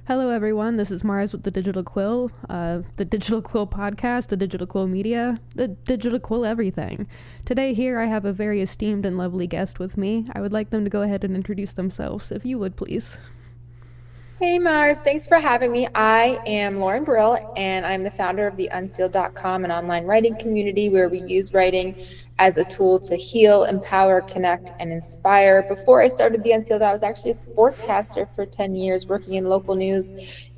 Hello, everyone. This is Mars with the Digital Quill, the Digital Quill Podcast, the Digital Quill Media, the Digital Quill Everything. Today here I have a very esteemed and lovely guest with me. I would like them to go ahead and introduce themselves, if you would, please. Hey Mars, thanks for having me. I am Lauren Brill, and I'm the founder of the Unsealed.com, an online writing community where we use writing as a tool to heal, empower, connect, and inspire. Before I started the Unsealed, I was actually a sportscaster for 10 years, working in local news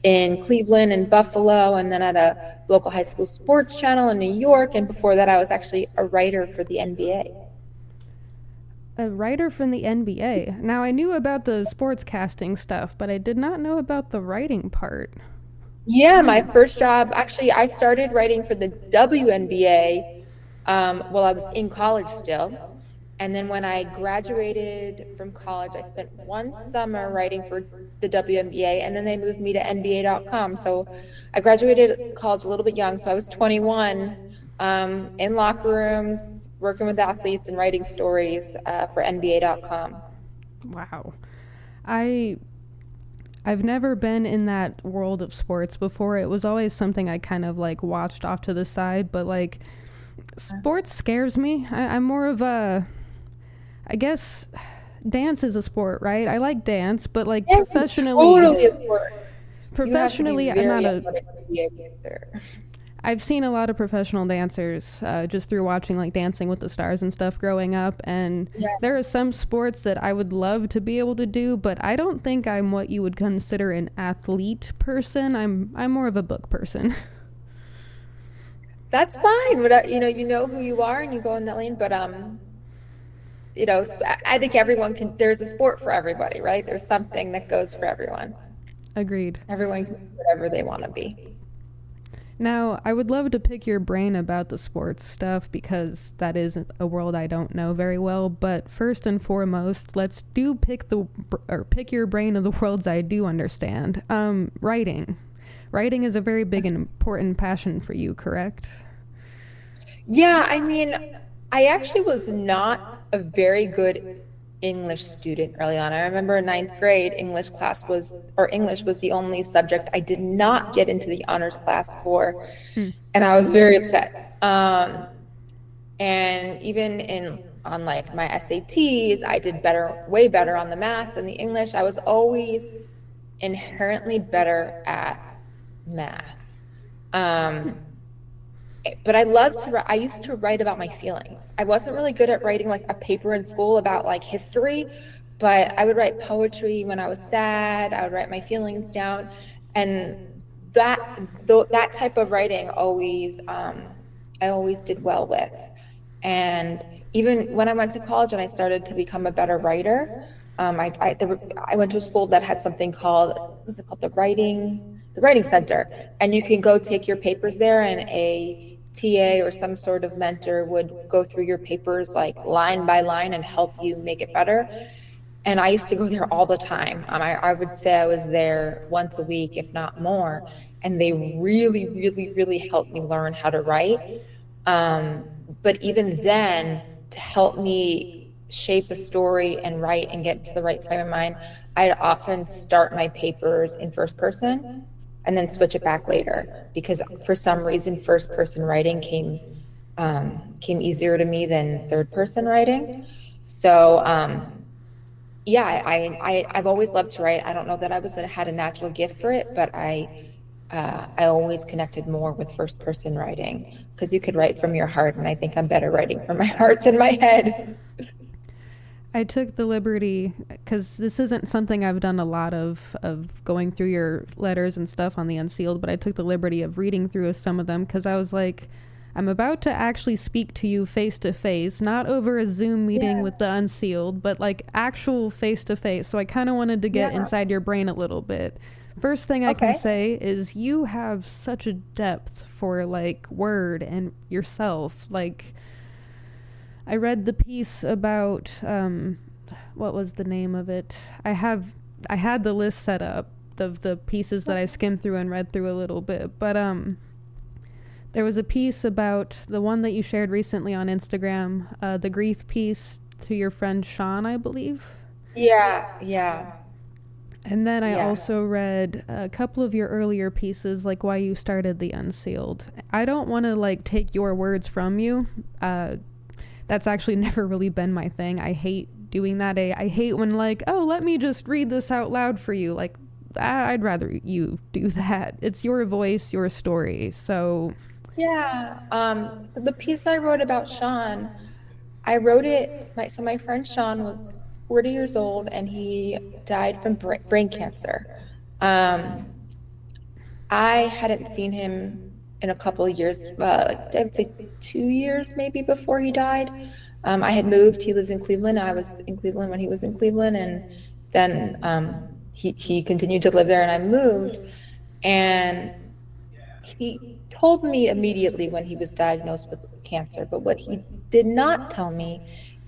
in Cleveland and Buffalo, and then at a local high school sports channel in New York. And before that, I was actually a writer for the NBA. A writer from the NBA. Now, I knew about the sportscasting stuff, but I did not know about the writing part. Yeah, my first job, actually, I started writing for the WNBA while I was in college still. And then when I graduated from college, I spent one summer writing for the WNBA, and then they moved me to NBA.com. So I graduated college a little bit young, so I was 21, in locker rooms, working with athletes and writing stories for NBA.com. Wow. I've never been in that world of sports before. It was always something I kind of like watched off to the side, but like sports scares me. I'm more of I guess dance is a sport, right? I like dance, but like Dance is professionally, totally a sport. professionally, I'm not a. Dancer. I've seen a lot of professional dancers just through watching like Dancing with the Stars and stuff growing up, and there are some sports that I would love to be able to do, but I don't think I'm what you would consider an athlete person. I'm more of a book person. That's fine. But you know who you are, and you go in that lane. But I think everyone can. There's a sport for everybody, right? There's something that goes for everyone. Agreed. Everyone can be whatever they want to be. Now, I would love to pick your brain about the sports stuff because that is a world I don't know very well. But first and foremost, let's pick your brain of the worlds I do understand. Writing. Writing is a very big and important passion for you, correct? Yeah, I mean, I actually was not a very good English student early on. I remember in ninth grade, English was the only subject I did not get into the honors class for. And I was very upset. And even on like my SATs, I did way better on the math than the English. I was always inherently better at math. But I used to write about my feelings. I wasn't really good at writing like a paper in school about like history, but I would write poetry when I was sad. I would write my feelings down. And that type of writing I always did well with. And even when I went to college and I started to become a better writer, I went to a school that had something called, what was it called? The Writing Center. And you can go take your papers there, and a TA or some sort of mentor would go through your papers like line by line and help you make it better. And I used to go there all the time. I would say I was there once a week, if not more. And they really, really, really helped me learn how to write. But even then, to help me shape a story and write and get into the right frame of mind, I'd often start my papers in first person and then switch it back later, because for some reason first person writing came easier to me than third person writing. So I've always loved to write. I don't know that I had a natural gift for it, but I always connected more with first person writing, because you could write from your heart, and I think I'm better writing from my heart than my head. I took the liberty, because this isn't something I've done a lot of going through your letters and stuff on the Unsealed, but I took the liberty of reading through some of them, because I was like, I'm about to actually speak to you face to face, not over a Zoom meeting with the Unsealed, but like actual face to face. So I kind of wanted to get inside your brain a little bit. First thing I can say is you have such a depth for like word and yourself. Like, I read the piece about, what was the name of it? I had the list set up of the pieces that I skimmed through and read through a little bit, but there was a piece about the one that you shared recently on Instagram, the grief piece to your friend Sean, I believe. Yeah. And then I Yeah. also read a couple of your earlier pieces, like why you started the Unsealed. I don't want to like take your words from you. That's actually never really been my thing. I hate doing that. I hate when like, oh, let me just read this out loud for you. Like, I'd rather you do that. It's your voice, your story. So Yeah. So the piece I wrote about Sean, I wrote it, my friend Sean was 40 years old and he died from brain cancer. Um, I hadn't seen him in a couple of years, like I would say 2 years maybe before he died. I had moved. He lives in Cleveland. I was in Cleveland when he was in Cleveland, and then he continued to live there, and I moved. And he told me immediately when he was diagnosed with cancer, but what he did not tell me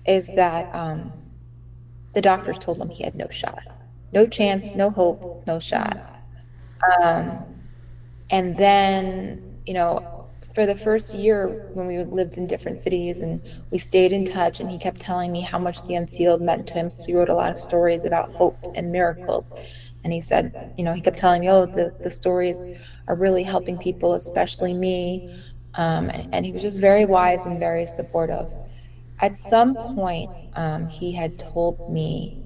is that the doctors told him he had no shot, no chance, no hope, no shot. Um, and then, for the first year when we lived in different cities and we stayed in touch, and he kept telling me how much the Unsealed meant to him because we wrote a lot of stories about hope and miracles. And he said, he kept telling me, oh, the stories are really helping people, especially me. And he was just very wise and very supportive. At some point, he had told me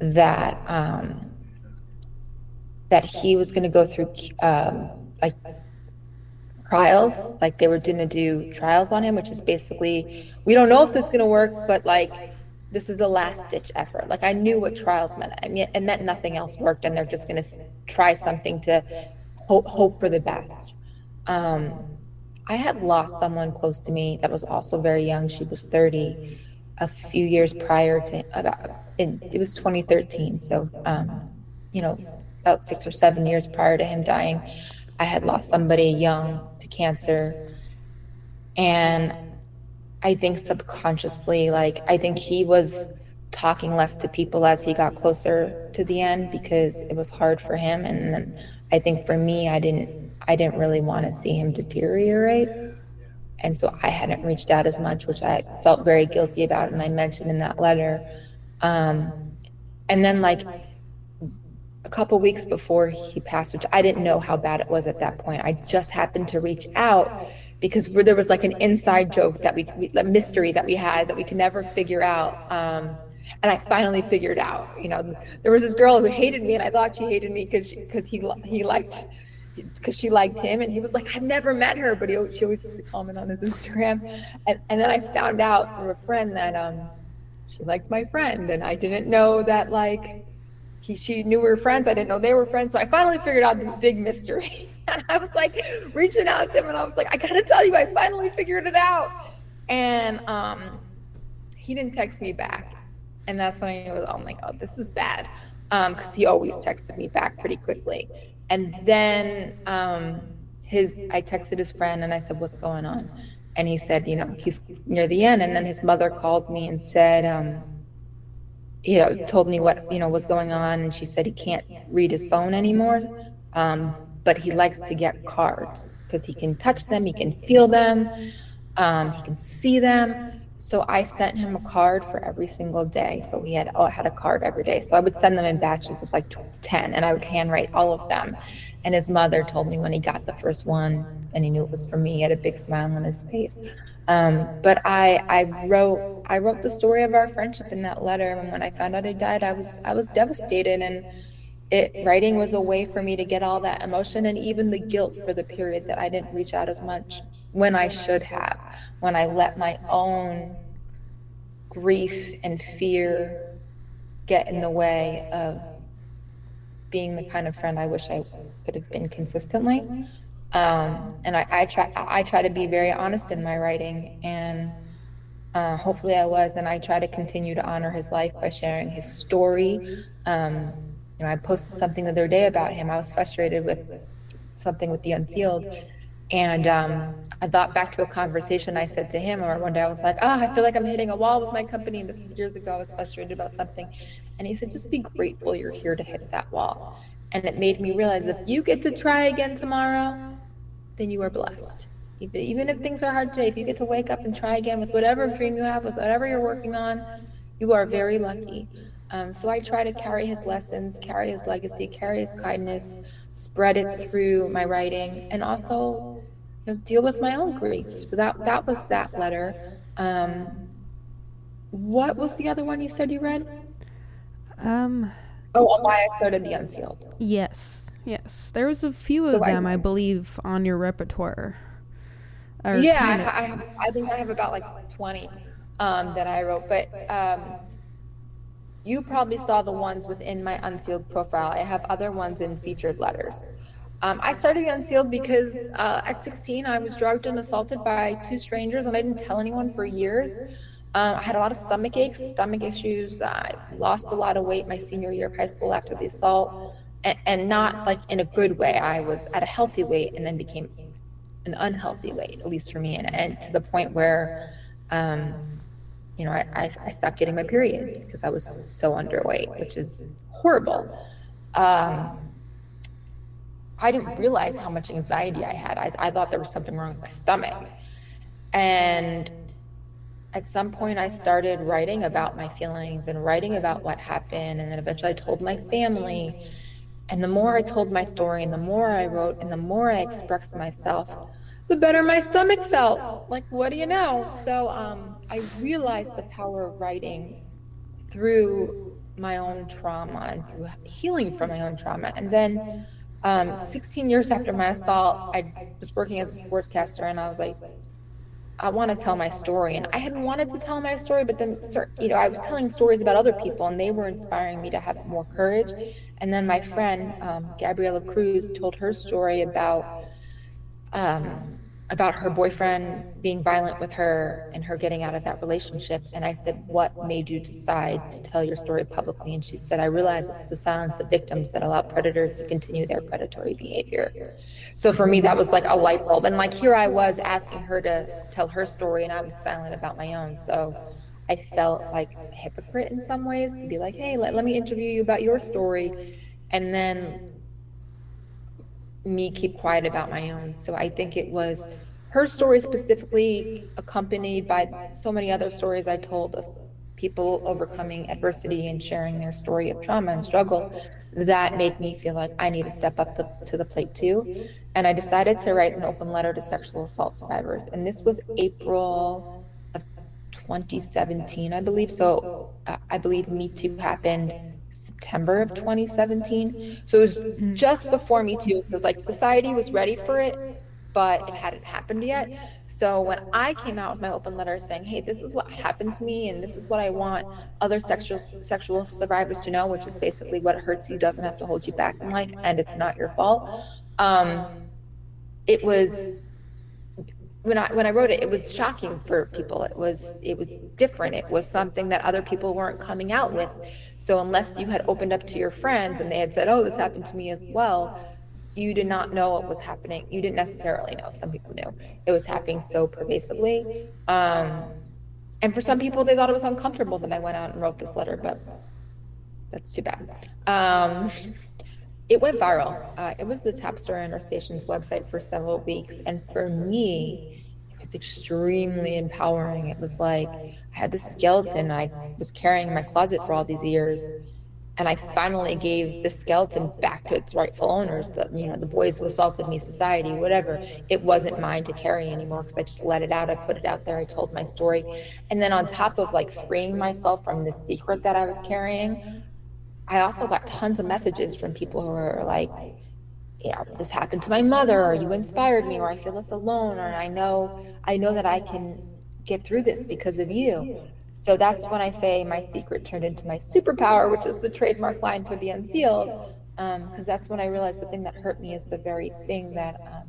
that that he was going to go through like trials, like they were going to do trials on him, which is basically, we don't know if this is going to work, but like this is the last ditch effort. Like I knew what trials meant. I mean, it meant nothing else worked, and they're just going to try something to hope for the best. I had lost someone close to me that was also very young. She was 30 a few years prior to it was 2013. So, about 6 or 7 years prior to him dying, I had lost somebody young to cancer. And I think subconsciously, like, I think he was talking less to people as he got closer to the end because it was hard for him. And then I think for me, I didn't really want to see him deteriorate. And so I hadn't reached out as much, which I felt very guilty about. And I mentioned in that letter. And then like a couple weeks before he passed, which I didn't know how bad it was at that point, I just happened to reach out because there was like an inside joke that a mystery that we had that we could never figure out. And I finally figured out, there was this girl who hated me, and I thought she hated me because she liked him, and he was like, I've never met her, but she always used to comment on his Instagram. And then I found out through a friend that she liked my friend, and I didn't know that like she knew we were friends. I didn't know they were friends. So I finally figured out this big mystery. And I was like reaching out to him, and I was like, I gotta tell you, I finally figured it out. And he didn't text me back. And that's when I knew, oh my God, this is bad. Because he always texted me back pretty quickly. And then I texted his friend and I said, what's going on? And he said, he's near the end. And then his mother called me and said, told me what, was going on. And she said he can't read his phone anymore. But he likes to get cards because he can touch them, he can feel them, he can see them. So I sent him a card for every single day. So he had a card every day. So I would send them in batches of like 10, and I would handwrite all of them. And his mother told me when he got the first one and he knew it was for me, he had a big smile on his face. But I wrote the story of our friendship in that letter. And when I found out he died, I was devastated. And writing was a way for me to get all that emotion and even the guilt for the period that I didn't reach out as much when I should have, when I let my own grief and fear get in the way of being the kind of friend I wish I could have been consistently. And I try to be very honest in my writing, and hopefully I was. And I try to continue to honor his life by sharing his story. I posted something the other day about him. I was frustrated with something with the Unsealed. And I thought back to a conversation I said to him, or one day I was like, I feel like I'm hitting a wall with my company. And this is years ago. I was frustrated about something. And he said, just be grateful you're here to hit that wall. And it made me realize if you get to try again tomorrow, then you are blessed. Even if things are hard today, if you get to wake up and try again with whatever dream you have, with whatever you're working on, you are very lucky. So I try to carry his lessons, carry his legacy, carry his kindness, spread it through my writing, and also, deal with my own grief. So that was that letter. What was the other one you said you read? Um, Oh, why I started the Unsealed. yes, yes. There was a few So of them, I believe, on your repertoire. Or yeah, kind of. I think I have about like 20 that I wrote, but you probably saw the ones within my Unsealed profile. I have other ones in featured letters. I started the Unsealed because at 16, I was drugged and assaulted by two strangers, and I didn't tell anyone for years. I had a lot of stomach aches, stomach issues. I lost a lot of weight my senior year of high school after the assault, and not like in a good way. I was at a healthy weight and then became an unhealthy weight, at least for me, and to the point where, I stopped getting my period because I was so underweight, which is horrible. I didn't realize how much anxiety I had. I thought there was something wrong with my stomach. And at some point, I started writing about my feelings and writing about what happened. And then eventually I told my family. And the more I told my story and the more I wrote and the more I expressed myself, the better my stomach felt. Like, what do you know? So I realized the power of writing through my own trauma and through healing from my own trauma. And then 16 years after my assault, I was working as a sportscaster, and I was like, I want to tell my story. And I had wanted to tell my story, but then, I was telling stories about other people, and they were inspiring me to have more courage. And then my friend, Gabriela Cruz, told her story about her boyfriend being violent with her and her getting out of that relationship. And I said, what made you decide to tell your story publicly? And she said, I realize it's the silence of victims that allow predators to continue their predatory behavior. So for me, that was like a light bulb. And like, here I was asking her to tell her story, and I was silent about my own. So I felt like a hypocrite in some ways to be like, hey, let me interview you about your story. And then me keep quiet about my own. So I think it was her story specifically, accompanied by so many other stories I told of people overcoming adversity and sharing their story of trauma and struggle, that made me feel like I need to step up to the plate too. And I decided to write an open letter to sexual assault survivors. And this was April of 2017, I believe. So I believe Me Too happened September of 2017. So it was just before Me Too. So like, society was ready for it, but it hadn't happened yet. So when I came out with my open letter saying, hey, this is what happened to me, and this is what I want other sexual survivors to know, which is basically what hurts you doesn't have to hold you back in life, and it's not your fault. It was, when I wrote it, it was shocking for people. It was different. It was something that other people weren't coming out with. So unless you had opened up to your friends and they had said, oh, this happened to me as well, you did not know what was happening. You didn't necessarily know. Some people knew. It was happening so pervasively. And for some people, they thought it was uncomfortable that I went out and wrote this letter, but that's too bad. It went viral. It was the top story on our station's website for several weeks. And for me, it was extremely empowering. It was like I had this skeleton I was carrying in my closet for all these years. And I finally gave the skeleton back to its rightful owners, the boys who assaulted me, society, whatever. It wasn't mine to carry anymore because I just let it out. I put it out there. I told my story. And then on top of like freeing myself from the secret that I was carrying, I also got tons of messages from people who were like, this happened to my mother, or you inspired me, or I feel less alone, or I know that I can get through this because of you. So that's when I say my secret turned into my superpower, which is the trademark line for the Unsealed, because that's when I realized the thing that hurt me is the very thing that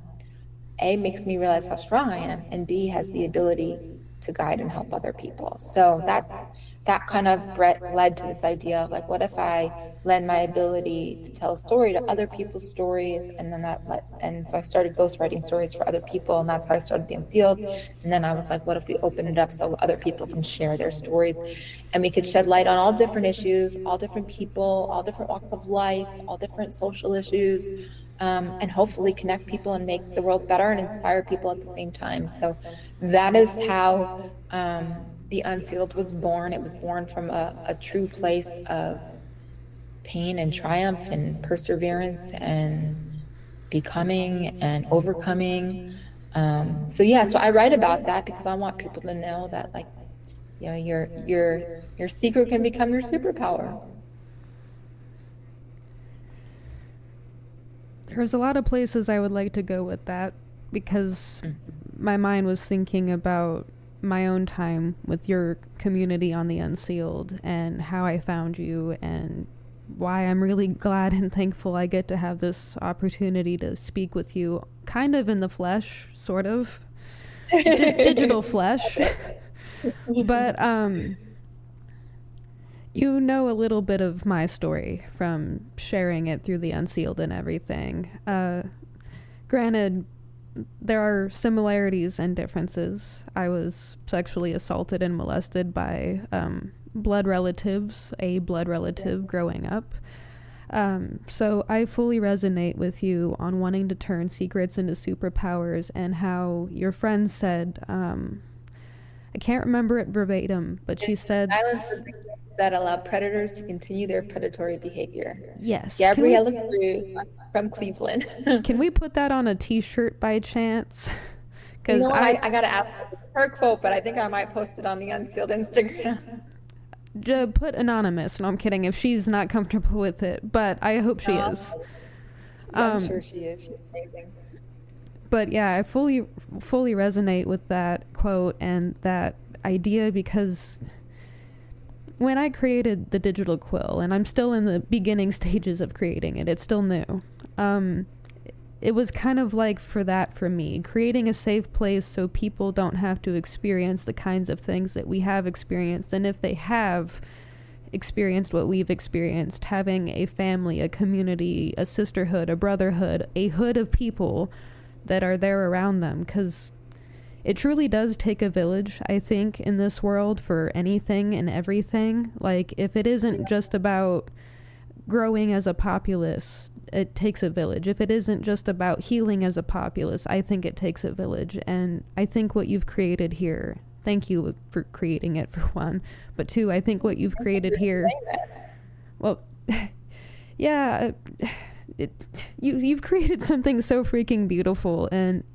A, makes me realize how strong I am, and B, has the ability to guide and help other people. So that kind of led to this idea of like, what if I lend my ability to tell a story to other people's stories? And then and so I started ghostwriting stories for other people, and that's how I started the Unsealed. And then I was like, what if we open it up so other people can share their stories, and we could shed light on all different issues, all different people, all different walks of life, all different social issues, and hopefully connect people and make the world better and inspire people at the same time. So that is how the Unsealed was born. It was born from a true place of pain and triumph and perseverance and becoming and overcoming. So yeah, so I write about that because I want people to know that, like, you know, your secret can become your superpower. There's a lot of places I would like to go with that, because my mind was thinking about my own time with your community on the Unsealed and how I found you, and why I'm really glad and thankful I get to have this opportunity to speak with you, kind of in the flesh, sort of. Digital flesh. But you know a little bit of my story from sharing it through the Unsealed and everything. Granted, there are similarities and differences. I was sexually assaulted and molested by blood relatives, a blood relative growing up. So I fully resonate with you on wanting to turn secrets into superpowers, and how your friend said, I can't remember it verbatim, but she said, Silence that allow predators to continue their predatory behavior. Yes. Gabriella Cruz from Cleveland. Can we put that on a t-shirt by chance? Because I gotta ask her quote, but I think I might post it on the Unsealed Instagram. Put anonymous. No, I'm kidding, if she's not comfortable with it, but I hope she is. I'm sure she is. She's amazing. But yeah, I fully resonate with that quote and that idea, because when I created the Digital Quill, and I'm still in the beginning stages of creating it, it's still new. It was kind of like for me, creating a safe place so people don't have to experience the kinds of things that we have experienced. And if they have experienced what we've experienced, having a family, a community, a sisterhood, a brotherhood, a hood of people that are there around them. Because it truly does take a village, I think, in this world for anything and everything. Like, if it isn't just about growing as a populace, it takes a village. If it isn't just about healing as a populace, I think it takes a village. And I think what you've created here, thank you for creating it, for one, but two, I think what you've created here, well, yeah, you've created something so freaking beautiful. And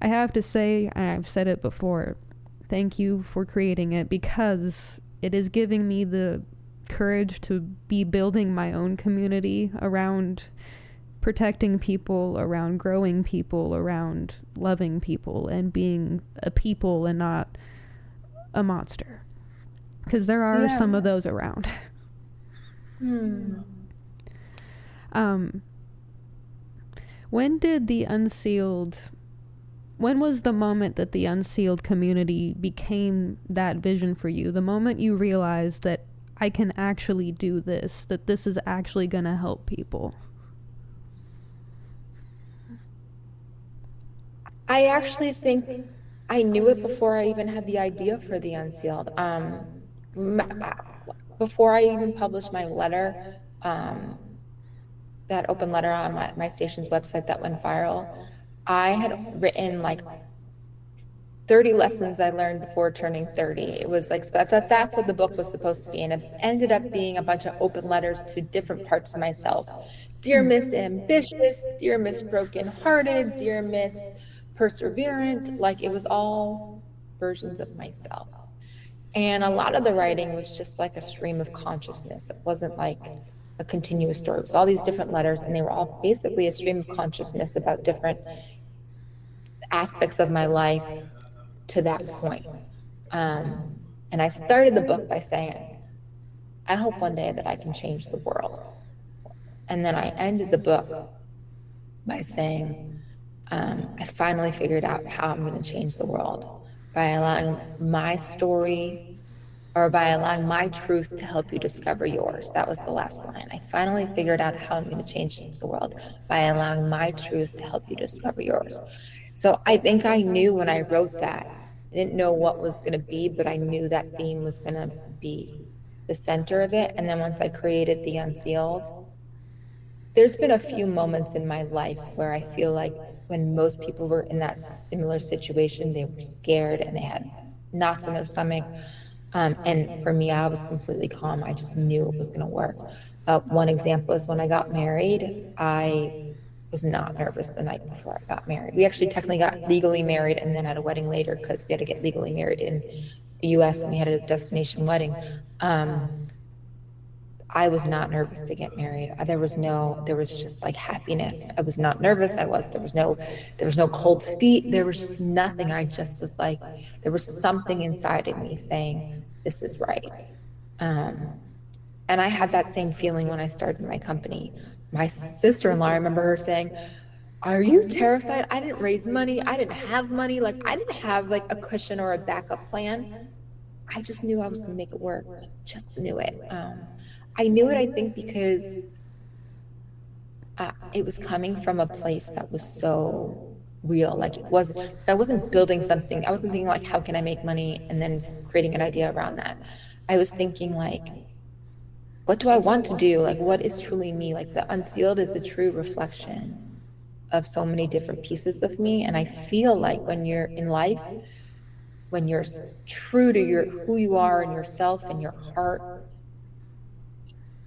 I have to say, I've said it before, thank you for creating it, because it is giving me the courage to be building my own community around protecting people, around growing people, around loving people, and being a people and not a monster. Because there are some of those around. When was the moment that the Unsealed community became that vision for you? The moment you realized that I can actually do this, that this is actually going to help people? I actually think I knew it before I even had the idea for the Unsealed. Before I even published my letter, that open letter on my station's website that went viral, I had written like 30 lessons I learned before turning 30. It was like, that's what the book was supposed to be. And it ended up being a bunch of open letters to different parts of myself. Dear Miss Ambitious, dear Miss Broken Hearted, dear Miss Perseverant. Like, it was all versions of myself. And a lot of the writing was just like a stream of consciousness. It wasn't like a continuous story. It was all these different letters, and they were all basically a stream of consciousness about different aspects of my life to that point. And I started the book by saying, I hope one day that I can change the world. And then I ended the book by saying, I finally figured out how I'm going to change the world, by allowing my story, or by allowing my truth to help you discover yours. That was the last line. I finally figured out how I'm going to change the world by allowing my truth to help you discover yours. So I think I knew when I wrote that, I didn't know what was going to be, but I knew that theme was going to be the center of it. And then once I created the Unsealed, there's been a few moments in my life where I feel like when most people were in that similar situation, they were scared and they had knots in their stomach. And for me, I was completely calm. I just knew it was going to work. One example is when I got married, I was not nervous the night before I got married. We actually technically got legally married and then had a wedding later because we had to get legally married in the US and we had a destination wedding. I was not nervous to get married. There was just like happiness. I was not nervous. There was no cold feet. There was just nothing. I just was like, there was something inside of me saying, this is right. And I had that same feeling when I started my company. My sister-in-law, I remember her saying, are you terrified? I didn't raise money. I didn't have money. Like I didn't have like a cushion or a backup plan. I just knew I was going to make it work. Just knew it. I knew it, I think, because it was coming from a place that was so real. Like I wasn't building something. I wasn't thinking like, how can I make money? And then creating an idea around that. I was thinking like, what do I want to do? Like, what is truly me? Like the Unsealed is the true reflection of so many different pieces of me. And I feel like when you're in life, when you're true to who you are and yourself and your heart,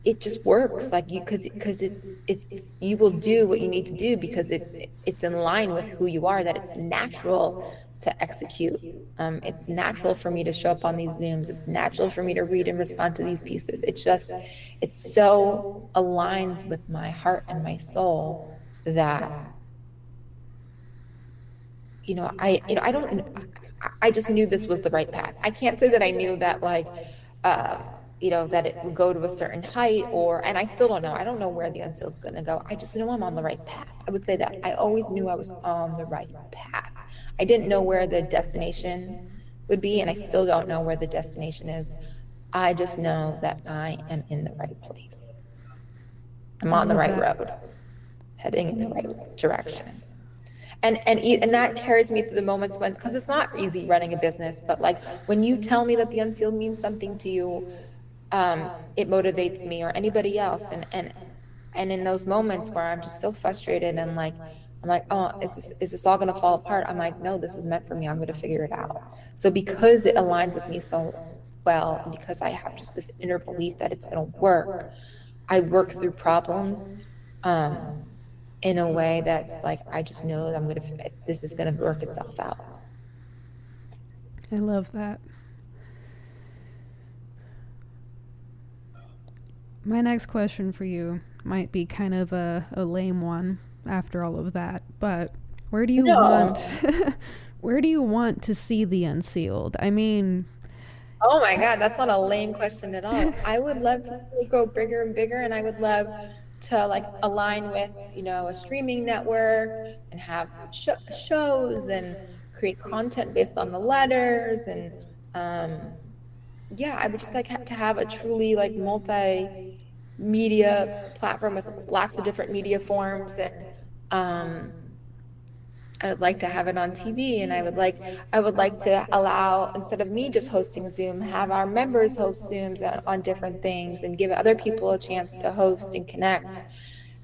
it just works. Like because it's you will do what you need to do because it's in line with who you are, that it's natural to execute. It's natural for me to show up on these Zooms. It's natural for me to read and respond to these pieces. It's so aligns with my heart and my soul that, I just knew this was the right path. I can't say that I knew that like, that it would go to a certain height and I still don't know. I don't know where the Unsealed is going to go. I just know I'm on the right path. I would say that I always knew I was on the right path. I didn't know where the destination would be, and I still don't know where the destination is. I just know that I am in the right place. I'm on the right road, heading in the right direction. And that carries me through the moments when, because it's not easy running a business, but like when you tell me that the Unsealed means something to you, it motivates me or anybody else. And in those moments where I'm just so frustrated and like, I'm like, oh, is this all going to fall apart? I'm like, no, this is meant for me. I'm going to figure it out. So because it aligns with me so well, and because I have just this inner belief that it's going to work, I work through problems, in a way that's like, I just know that this is going to work itself out. I love that. My next question for you might be kind of a lame one after all of that, but where do you want to see the Unsealed? I mean, oh my God, that's not a lame question at all. I would love to see it go bigger and bigger, and I would love to like align with, a streaming network and have shows and create content based on the letters. And I would just like to have a truly like multimedia platform with lots of different media forms. And I would like to have it on TV, and I would like to allow, instead of me just hosting Zoom, have our members host Zooms on different things and give other people a chance to host and connect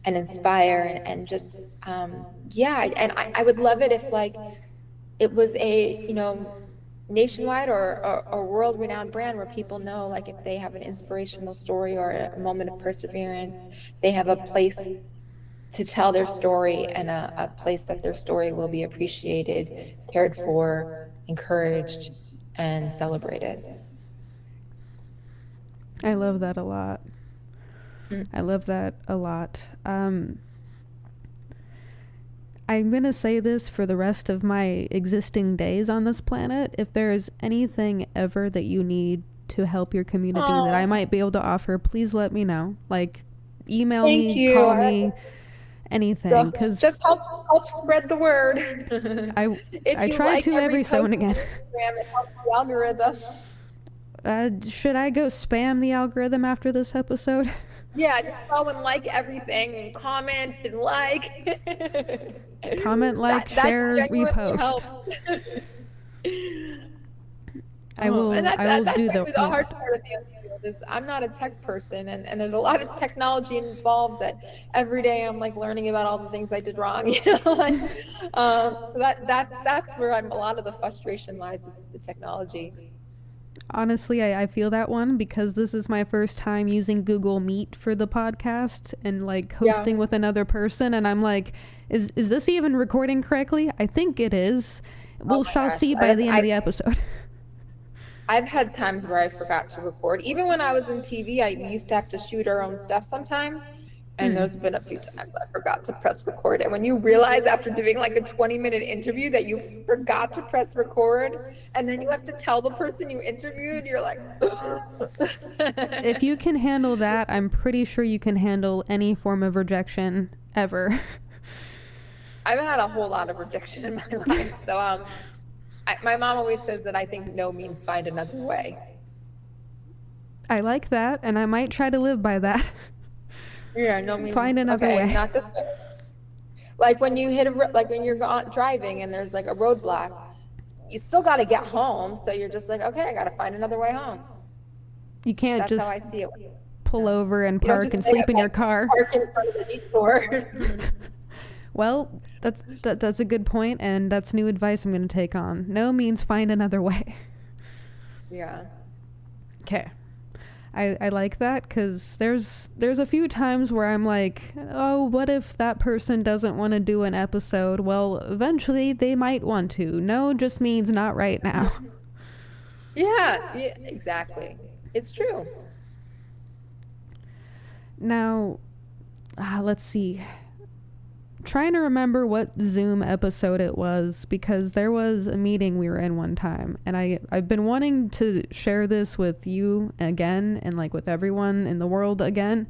and inspire and just, and I would love it if like it was a, nationwide or world-renowned brand where people know, like if they have an inspirational story or a moment of perseverance, they have a place to tell their story and a place that their story will be appreciated, cared for, encouraged, and celebrated. I love that a lot. I love that a lot. I'm going to say this for the rest of my existing days on this planet. If there's anything ever that you need to help your community that I might be able to offer, please let me know. Like, email me, call me. Anything, because just help spread the word. I try like to every so and again. It helps the algorithm. Should I go spam the algorithm after this episode? Yeah, just go and like everything and comment and like. Comment, like, share, repost. I will. And I will that's do the. actually the Yeah. hard part of the Unsealed is I'm not a tech person, and there's a lot of technology involved that every day I'm like learning about all the things I did wrong, like, so that's where a lot of the frustration lies is with the technology. Honestly, I feel that one because this is my first time using Google Meet for the podcast and like hosting Yeah. with another person, and I'm like, is this even recording correctly? I think it is. Oh We'll my shall gosh. see by the end of the episode. I've had times where I forgot to record. Even when I was in TV, I used to have to shoot our own stuff sometimes. And Hmm. there's been a few times I forgot to press record. And when you realize after doing like a 20-minute interview that you forgot to press record, and then you have to tell the person you interviewed, you're like, If you can handle that, I'm pretty sure you can handle any form of rejection ever. I've had a whole lot of rejection in my life. So my mom always says that I think no means find another way. I like that, and I might try to live by that. Yeah, no means Find another okay, way. not this way. Like when you like when you're driving and there's like a roadblock, you still got to get home. So you're just like, okay, I got to find another way home. You can't That's just how I see it. pull over and You don't park just and say, sleep in okay, your car. Park in front of the detour. Well, that's a good point, and that's new advice I'm going to take on. No means find another way. Yeah. Okay. I like that because there's a few times where I'm like, oh, what if that person doesn't want to do an episode? Well, eventually they might want to. No just means not right now. Yeah, exactly. It's true. Now, let's see. Trying to remember what Zoom episode it was because there was a meeting we were in one time, and I've been wanting to share this with you again and like with everyone in the world again.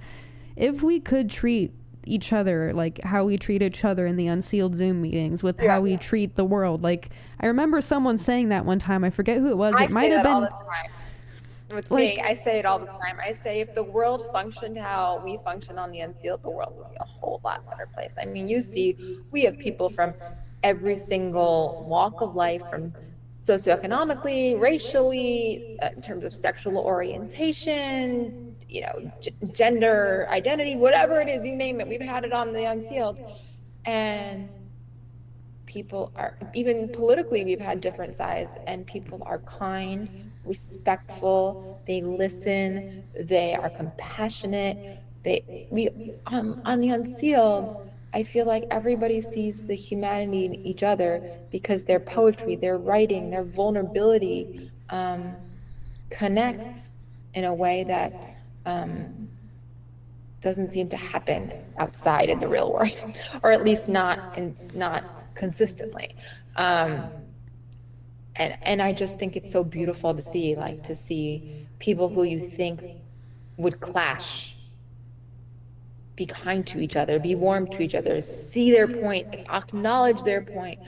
If we could treat each other like how we treat each other in the Unsealed Zoom meetings with how we treat the world. Like I remember someone saying that one time. I forget who it was. It might have been all the time. It's like, me. I say it all the time. I say if the world functioned how we function on the Unsealed, the world would be a whole lot better place. I mean, you see, we have people from every single walk of life, from socioeconomically, racially, in terms of sexual orientation, gender identity, whatever it is, you name it. We've had it on the Unsealed. And people are, even politically, we've had different sides, and people are kind, respectful, they listen, they are compassionate. On the Unsealed, I feel like everybody sees the humanity in each other because their poetry, their writing, their vulnerability connects in a way that doesn't seem to happen outside in the real world, or at least not consistently. And I just think it's so beautiful to see people who you think would clash be kind to each other, be warm to each other, see their point, acknowledge their point,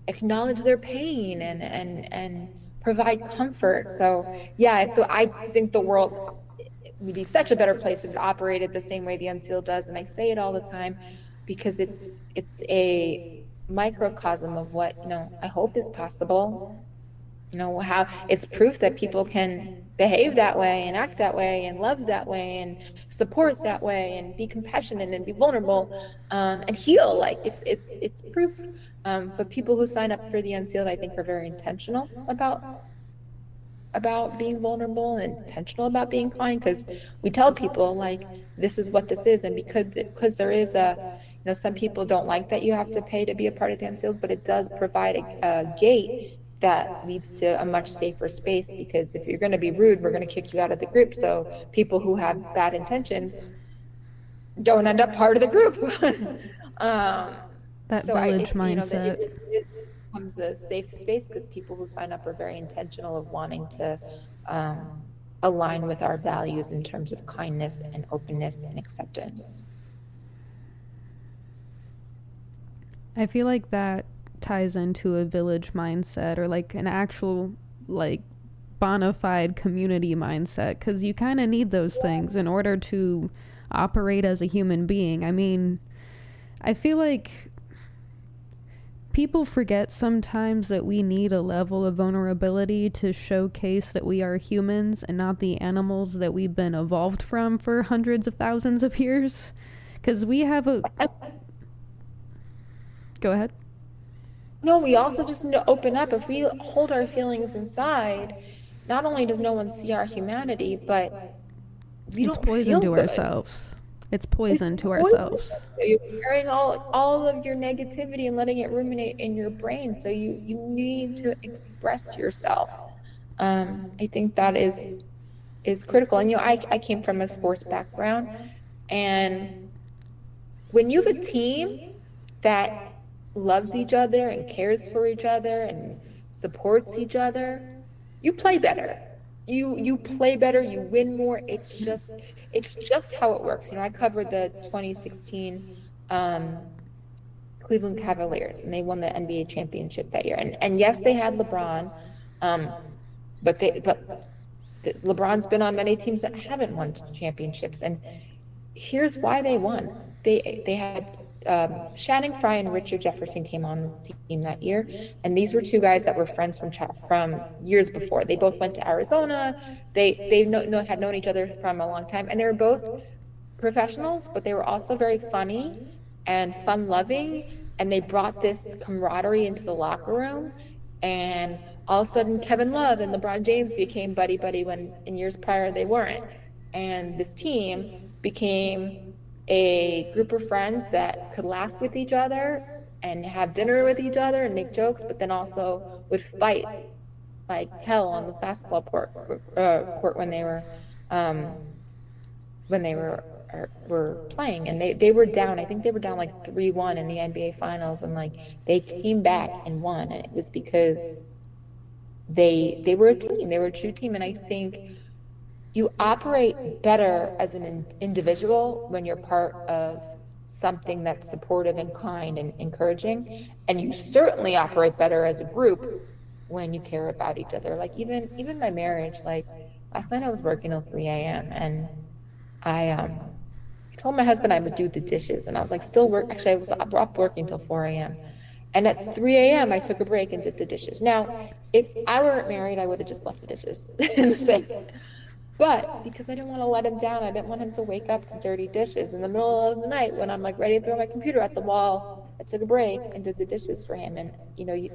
acknowledge their pain, and provide comfort. So yeah, I think the world would be such a better place if it operated the same way the Unsealed does. And I say it all the time because it's a microcosm of what I hope is possible. How it's proof that people can behave that way and act that way and love that way and support that way and be compassionate and be vulnerable and heal. Like it's proof. But people who sign up for the Unsealed, I think, are very intentional about being vulnerable and intentional about being kind, because we tell people like this is what this is, and because there is some people don't like that you have to pay to be a part of the Unsealed, but it does provide a gate that leads to a much safer space, because if you're going to be rude, we're going to kick you out of the group. So people who have bad intentions don't end up part of the group. that so village mindset. It becomes a safe space because people who sign up are very intentional of wanting to align with our values in terms of kindness and openness and acceptance. I feel like that ties into a village mindset, or like an actual like bona fide community mindset, because you kind of need those things in order to operate as a human being. I mean, I feel like people forget sometimes that we need a level of vulnerability to showcase that we are humans and not the animals that we've been evolved from for hundreds of thousands of years. Because we have a... Go ahead. No, we also just need to open up. If we hold our feelings inside, not only does no one see our humanity, but we It's don't poison feel to good. ourselves. It's poison to Poison. ourselves. You're carrying all of your negativity and letting it ruminate in your brain. So you need to express yourself. I think that is critical. And I came from a sports background, and when you have a team that loves each other and cares for each other and supports each other, you play better. You play better, you win more. It's just how it works. I covered the 2016 Cleveland Cavaliers, and they won the NBA championship that year. And yes, they had LeBron, but LeBron's been on many teams that haven't won championships. And here's why they won. They had Shannon Fry and Richard Jefferson came on the team that year, and these were two guys that were friends from years before. They both went to Arizona. They had known each other from a long time, and they were both professionals, but they were also very funny and fun-loving, and they brought this camaraderie into the locker room. And all of a sudden, Kevin Love and LeBron James became buddy-buddy when in years prior they weren't. And this team became a group of friends that could laugh with each other and have dinner with each other and make jokes, but then also would fight like hell on the basketball court when they were playing. And they were down. I think they were down like 3-1 in the NBA Finals, and like they came back and won. And it was because they were a team. They were a true team. And I think you operate better as an individual when you're part of something that's supportive and kind and encouraging. And you certainly operate better as a group when you care about each other. Like even my marriage, like last night I was working till 3 a.m. and I told my husband I would do the dishes, and I was like still work. Actually, I was up working till 4 a.m. And at 3 a.m. I took a break and did the dishes. Now, if I weren't married, I would have just left the dishes in the sink. But because I didn't want to let him down, I didn't want him to wake up to dirty dishes in the middle of the night when I'm like ready to throw my computer at the wall. I took a break and did the dishes for him. And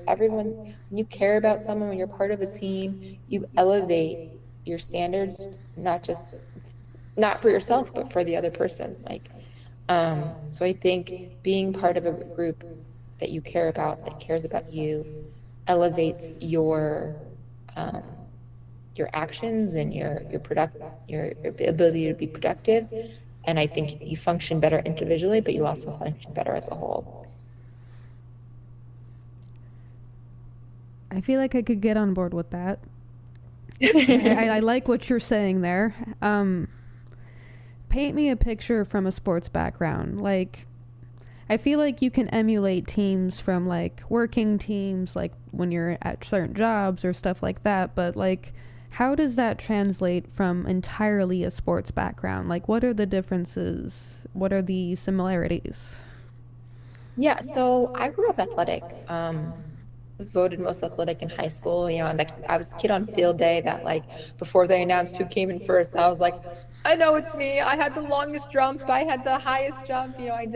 everyone, when you care about someone, when you're part of a team, you elevate your standards, not for yourself, but for the other person. So I think being part of a group that you care about, that cares about you, elevates your actions and your ability to be productive. And I think you function better individually, but you also function better as a whole. I feel like I could get on board with that. I like what you're saying there. Paint me a picture from a sports background. Like, I feel like you can emulate teams from like working teams, like when you're at certain jobs or stuff like that. But like, how does that translate from entirely a sports background? Like, what are the differences? What are the similarities? Yeah, so I grew up athletic. Was voted most athletic in high school, and like I was the kid on field day that like before they announced who came in first, I was like, I know it's me. I had the longest jump. I had the highest jump. I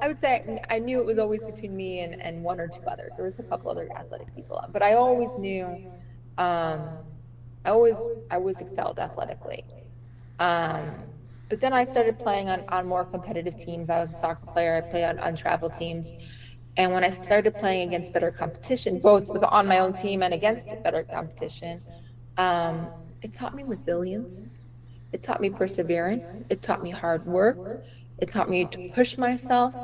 would say I knew it was always between me and one or two others. There was a couple other athletic people, but I always knew, I always excelled athletically. But then I started playing on more competitive teams. I was a soccer player. I played on travel teams. And when I started playing against better competition, both on my own team and against better competition, it taught me resilience. It taught me perseverance. It taught me hard work. It taught me to push myself.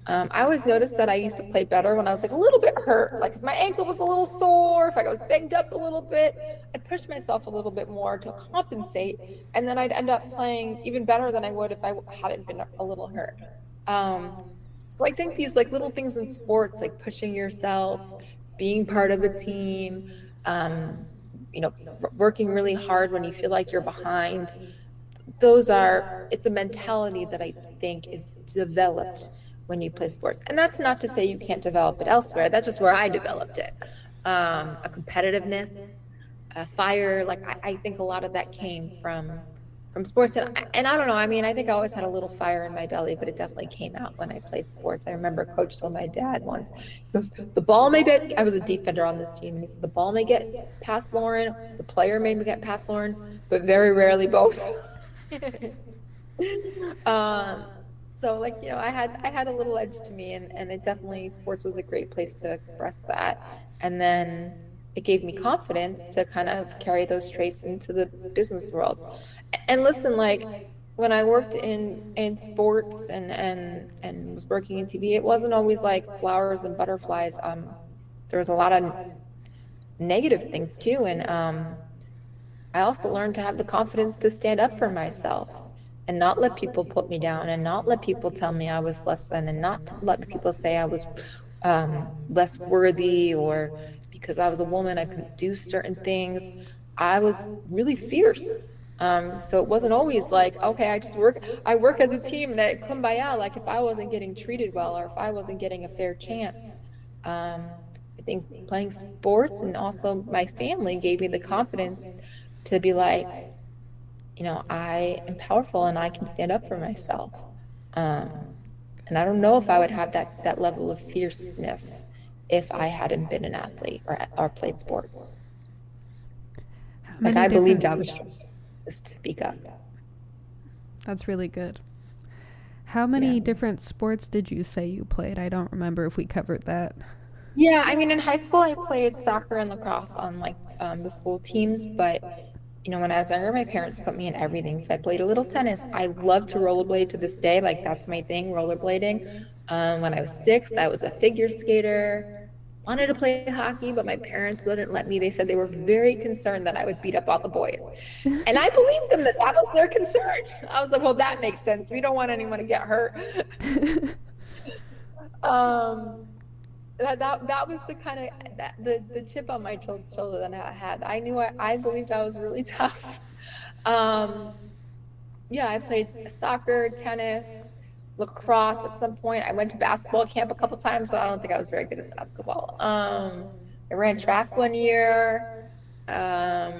I always noticed that I used to play better when I was like a little bit hurt. Like if my ankle was a little sore, if I was banged up a little bit, I'd push myself a little bit more to compensate. And then I'd end up playing even better than I would if I hadn't been a little hurt. So I think these like little things in sports, like pushing yourself, being part of a team, working really hard when you feel like you're behind, it's a mentality that I think is developed when you play sports. And that's not to say you can't develop it elsewhere. That's just where I developed it. A competitiveness, a fire. Like I think a lot of that came from sports. And I don't know. I mean, I think I always had a little fire in my belly, but it definitely came out when I played sports. I remember Coach told my dad once, he goes, the ball may get, I was a defender on this team. And he said, the ball may get past Lauren, the player may get past Lauren, but very rarely both. So like, you know, I had a little edge to me, and it definitely, sports was a great place to express that. And then it gave me confidence to kind of carry those traits into the business world. And listen, like when I worked in sports and was working in TV, it wasn't always like flowers and butterflies. There was a lot of negative things too. And I also learned to have the confidence to stand up for myself and not let people put me down, and not let people tell me I was less than, and not to let people say I was less worthy, or because I was a woman I couldn't do certain things. I was really fierce. So it wasn't always like, okay, I work as a team and that kumbaya, like if I wasn't getting treated well, or if I wasn't getting a fair chance. I think playing sports and also my family gave me the confidence to be like, you know, I am powerful and I can stand up for myself. And I don't know if I would have that level of fierceness if I hadn't been an athlete or played sports. Like I believed I was strong just to speak up. That's really good. How many different sports did you say you played? I don't remember if we covered that. Yeah, I mean, in high school, I played soccer and lacrosse on like the school teams, but you know, when I was younger, my parents put me in everything. So I played a little tennis. I love to rollerblade to this day. Like that's my thing, rollerblading. When I was 6, I was a figure skater. Wanted to play hockey, but my parents wouldn't let me. They said they were very concerned that I would beat up all the boys. And I believed them that was their concern. I was like, well, that makes sense. We don't want anyone to get hurt. That was the kind of the chip on my shoulder that I had. I believed I was really tough. Yeah, I played soccer, tennis, lacrosse at some point. I went to basketball camp a couple times, but I don't think I was very good at basketball. I ran track one year. I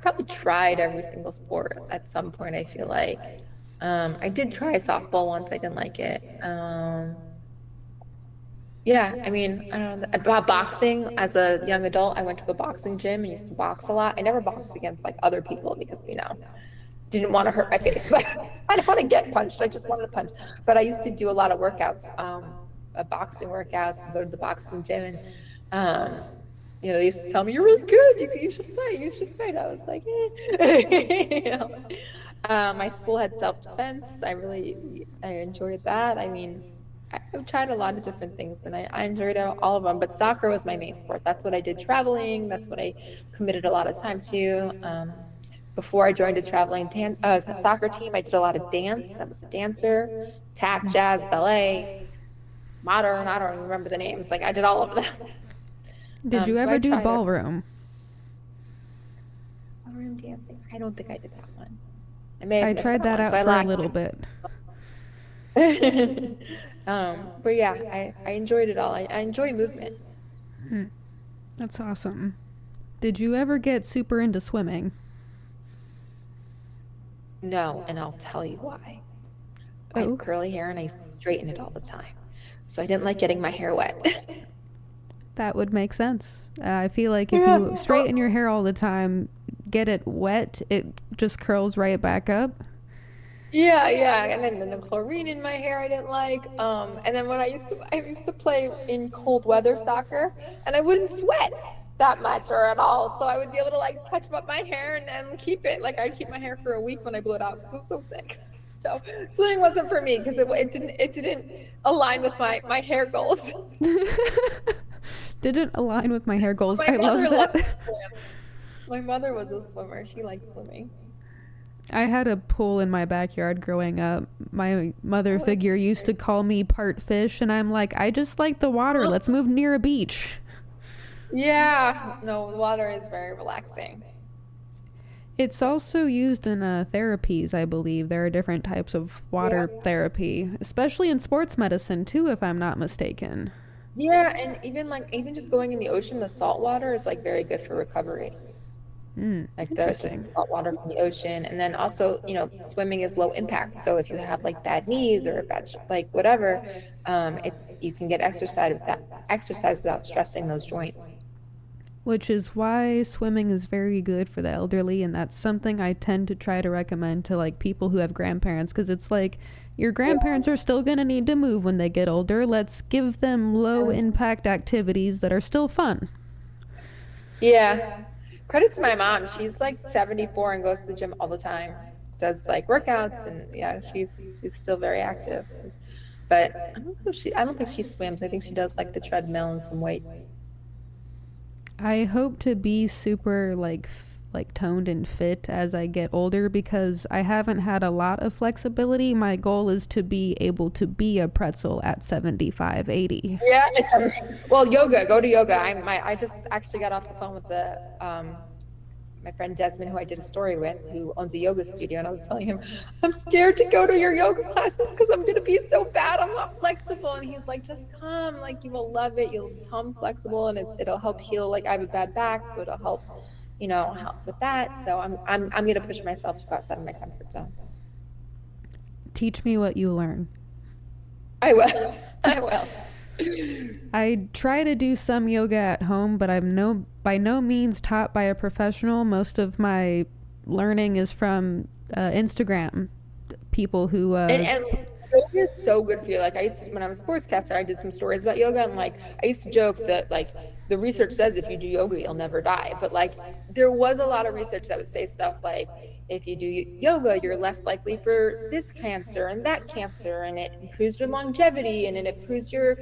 probably tried every single sport at some point, I feel like. I did try softball once. I didn't like it. Yeah, I mean, I don't know. About boxing, as a young adult, I went to a boxing gym and used to box a lot. I never boxed against like other people because, you know, didn't want to hurt my face, but I didn't want to get punched. I just wanted to punch. But I used to do a lot of workouts, boxing workouts, and go to the boxing gym. And, you know, they used to tell me, you're really good. You should fight. You should fight. I was like, eh. You know? My school had self-defense. I enjoyed that. I mean, I've tried a lot of different things and I enjoyed all of them, but soccer was my main sport. That's what I did traveling. That's what I committed a lot of time to. Before I joined a traveling soccer team, I did a lot of dance. I was a dancer, tap, jazz, ballet, modern. I don't remember the names. Like I did all of them. Did you ever do ballroom? Ballroom dancing? I don't think I did that one. I tried that out for a little bit. But yeah, I enjoyed it all. I enjoy movement. That's awesome. Did you ever get super into swimming? No, and I'll tell you why. I have curly hair and I used to straighten it all the time. So I didn't like getting my hair wet. That would make sense. I feel like if you straighten your hair all the time, get it wet, it just curls right back up. Yeah, and then the chlorine in my hair I didn't like. And then when I used to play in cold weather soccer, and I wouldn't sweat that much or at all, so I would be able to like touch up my hair and keep it. Like I'd keep my hair for a week when I blew it out because it's so thick. So swimming wasn't for me because it didn't align with my hair goals. Didn't align with my hair goals. I love that. My mother was a swimmer. She liked swimming. I had a pool in my backyard growing up. My mother figure used to call me part fish, and I'm like, I just like the water. Let's move near a beach. Yeah. No, the water is very relaxing. It's also used in therapies, I believe. There are different types of water therapy, especially in sports medicine too, if I'm not mistaken. Yeah, and even just going in the ocean, the salt water is like very good for recovery. Like the Interesting. salt water from the ocean. And then also, swimming is low impact. So if you have like bad knees or bad like whatever, it's you can get exercise without stressing those joints. Which is why swimming is very good for the elderly, and that's something I tend to try to recommend to like people who have grandparents, because it's like your grandparents are still going to need to move when they get older. Let's give them low impact activities that are still fun. Yeah. Credit to my mom. She's like 74 and goes to the gym all the time. Does like workouts, and yeah, she's still very active. But I don't think she swims. I think she does like the treadmill and some weights. I hope to be super like toned and fit as I get older, because I haven't had a lot of flexibility. My goal is to be able to be a pretzel at 75, 80. Yeah, well, yoga. Go to yoga. I just actually got off the phone with my friend Desmond, who I did a story with, who owns a yoga studio, and I was telling him, I'm scared to go to your yoga classes because I'm gonna be so bad. I'm not flexible. And he's like, just come. Like, you will love it. You'll become flexible, and it'll help heal. Like, I have a bad back, so it'll help, help with that. So I'm gonna push myself to go outside of my comfort zone. Teach me what you learn. I will. I will. I try to do some yoga at home, but I'm by no means taught by a professional. Most of my learning is from Instagram, people who and yoga is so good for you. Like, when I was a sportscaster, I did some stories about yoga, and like I used to joke that like the research says if you do yoga, you'll never die. But like there was a lot of research that would say stuff like, if you do yoga, you're less likely for this cancer and that cancer, and it improves your longevity, and it improves your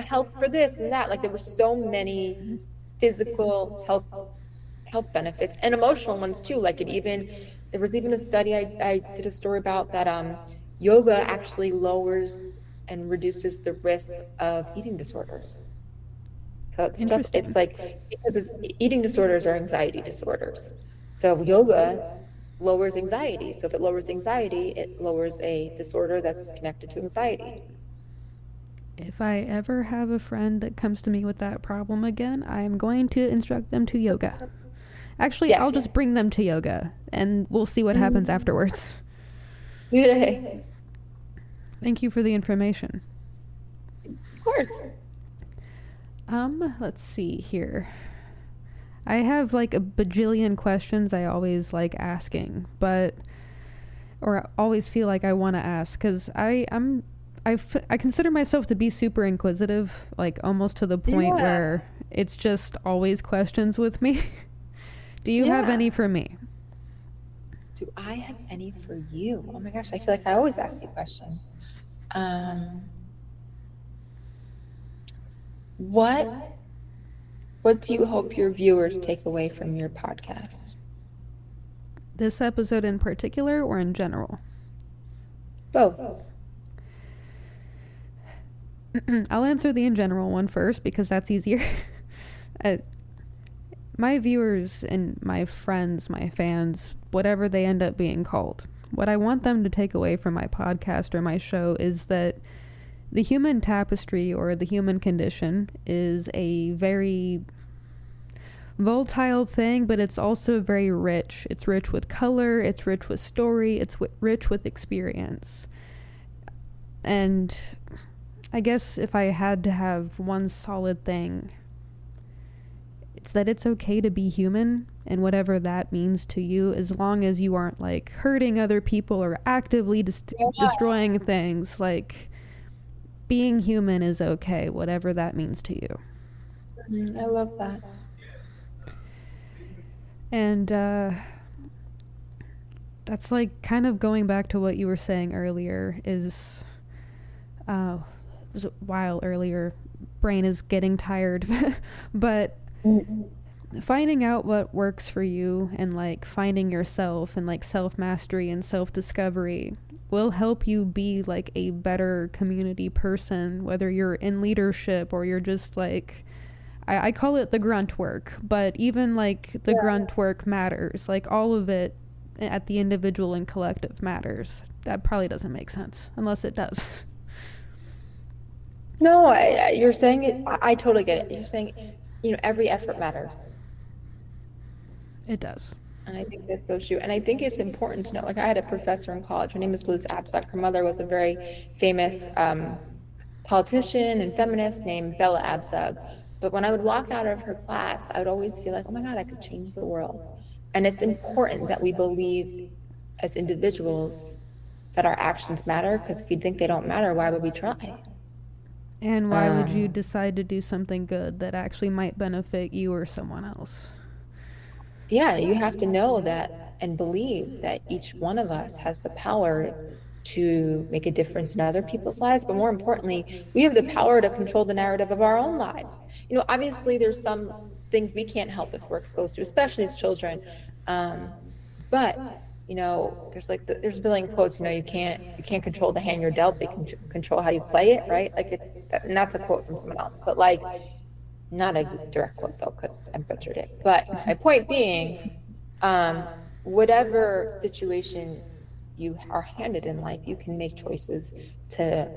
health for this and that. Like, there were so many physical health benefits and emotional ones too. Like, there was even a study I did a story about that yoga actually lowers and reduces the risk of eating disorders. So it's like, because eating disorders are anxiety disorders. So yoga lowers anxiety. So if it lowers anxiety, it lowers a disorder that's connected to anxiety. If I ever have a friend that comes to me with that problem again, I am going to instruct them to yoga. Actually, yes. I'll just bring them to yoga, and we'll see what happens afterwards. Yay. Thank you for the information. Of course. Let's see here. I have like a bajillion questions I always like asking, or always feel like I want to ask, because I consider myself to be super inquisitive, like almost to the point where it's just always questions with me. Do you have any for me? Do I have any for you? Oh my gosh, I feel like I always ask you questions. What do you hope your viewers take away from your podcast? This episode in particular, or in general? Both. I'll answer the in general one first, because that's easier. My viewers and my friends, my fans, whatever they end up being called, what I want them to take away from my podcast or my show is that the human tapestry, or the human condition, is a very volatile thing, but it's also very rich. It's rich with color, it's rich with story, it's rich with experience. And I guess if I had to have one solid thing, it's that it's okay to be human, and whatever that means to you, as long as you aren't like hurting other people or actively destroying things. Like, being human is okay, whatever that means to you. I love that. And that's like kind of going back to what you were saying earlier, is it was a while earlier, brain is getting tired, but finding out what works for you, and like finding yourself, and like self-mastery and self-discovery will help you be like a better community person, whether you're in leadership or you're just like, I call it the grunt work, but even like the grunt work matters. Like, all of it at the individual and collective matters. That probably doesn't make sense, unless it does. No, you're saying it. I totally get it. You're saying, every effort matters. It does. And I think that's so true. And I think it's important to know, like I had a professor in college, her name is Liz Abstract. Her mother was a very famous politician and feminist named Bella Abzug. But when I would walk out of her class, I would always feel like, oh my God, I could change the world. And it's important that we believe as individuals that our actions matter, because if you think they don't matter, why would we try? And why would you decide to do something good that actually might benefit you or someone else? Yeah, you have to know that and believe that each one of us has the power to make a difference in other people's lives, but more importantly, we have the power to control the narrative of our own lives. Obviously there's some things we can't help if we're exposed to, especially as children. But there's a billion quotes, you can't control the hand you're dealt, but you can control how you play it, right? And that's a quote from someone else, but not a direct quote though, because I butchered it. But my point being, whatever situation you are handed in life, you can make choices to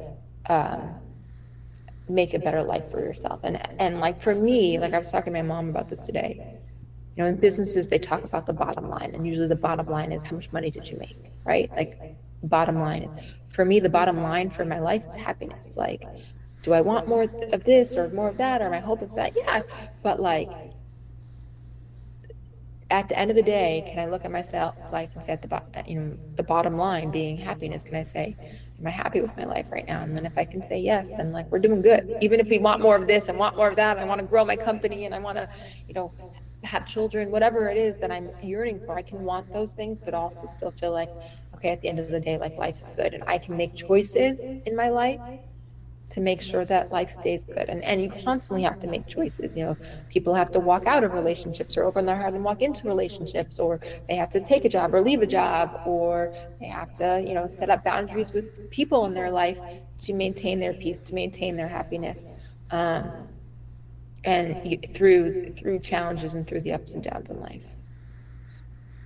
make a better life for yourself. And like for me, like I was talking to my mom about this today, in businesses, they talk about the bottom line, and usually the bottom line is how much money did you make, right? Like bottom line. For me, the bottom line for my life is happiness. Like, do I want more of this or more of that, or am I hoping that? Yeah, but at the end of the day, can I look at myself and say at the bottom line being happiness? Can I say, am I happy with my life right now? And then if I can say yes, then we're doing good. Even if we want more of this and want more of that, I want to grow my company and I want to, have children, whatever it is that I'm yearning for, I can want those things, but also still feel like, okay, at the end of the day, life is good, and I can make choices in my life to make sure that life stays good. And you constantly have to make choices. People have to walk out of relationships or open their heart and walk into relationships, or they have to take a job or leave a job, or they have to, set up boundaries with people in their life to maintain their peace, to maintain their happiness. And through challenges and through the ups and downs in life.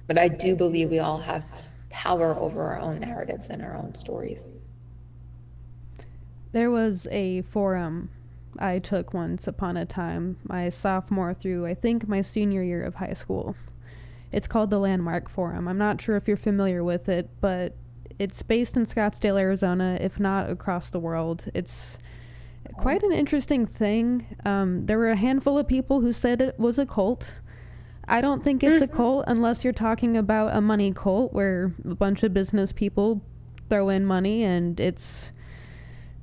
But I do believe we all have power over our own narratives and our own stories. There was a forum I took once upon a time, my sophomore through, I think, my senior year of high school. It's called the Landmark Forum. I'm not sure if you're familiar with it, but it's based in Scottsdale, Arizona, if not across the world. It's quite an interesting thing. There were a handful of people who said it was a cult. I don't think it's a cult unless you're talking about a money cult where a bunch of business people throw in money and it's,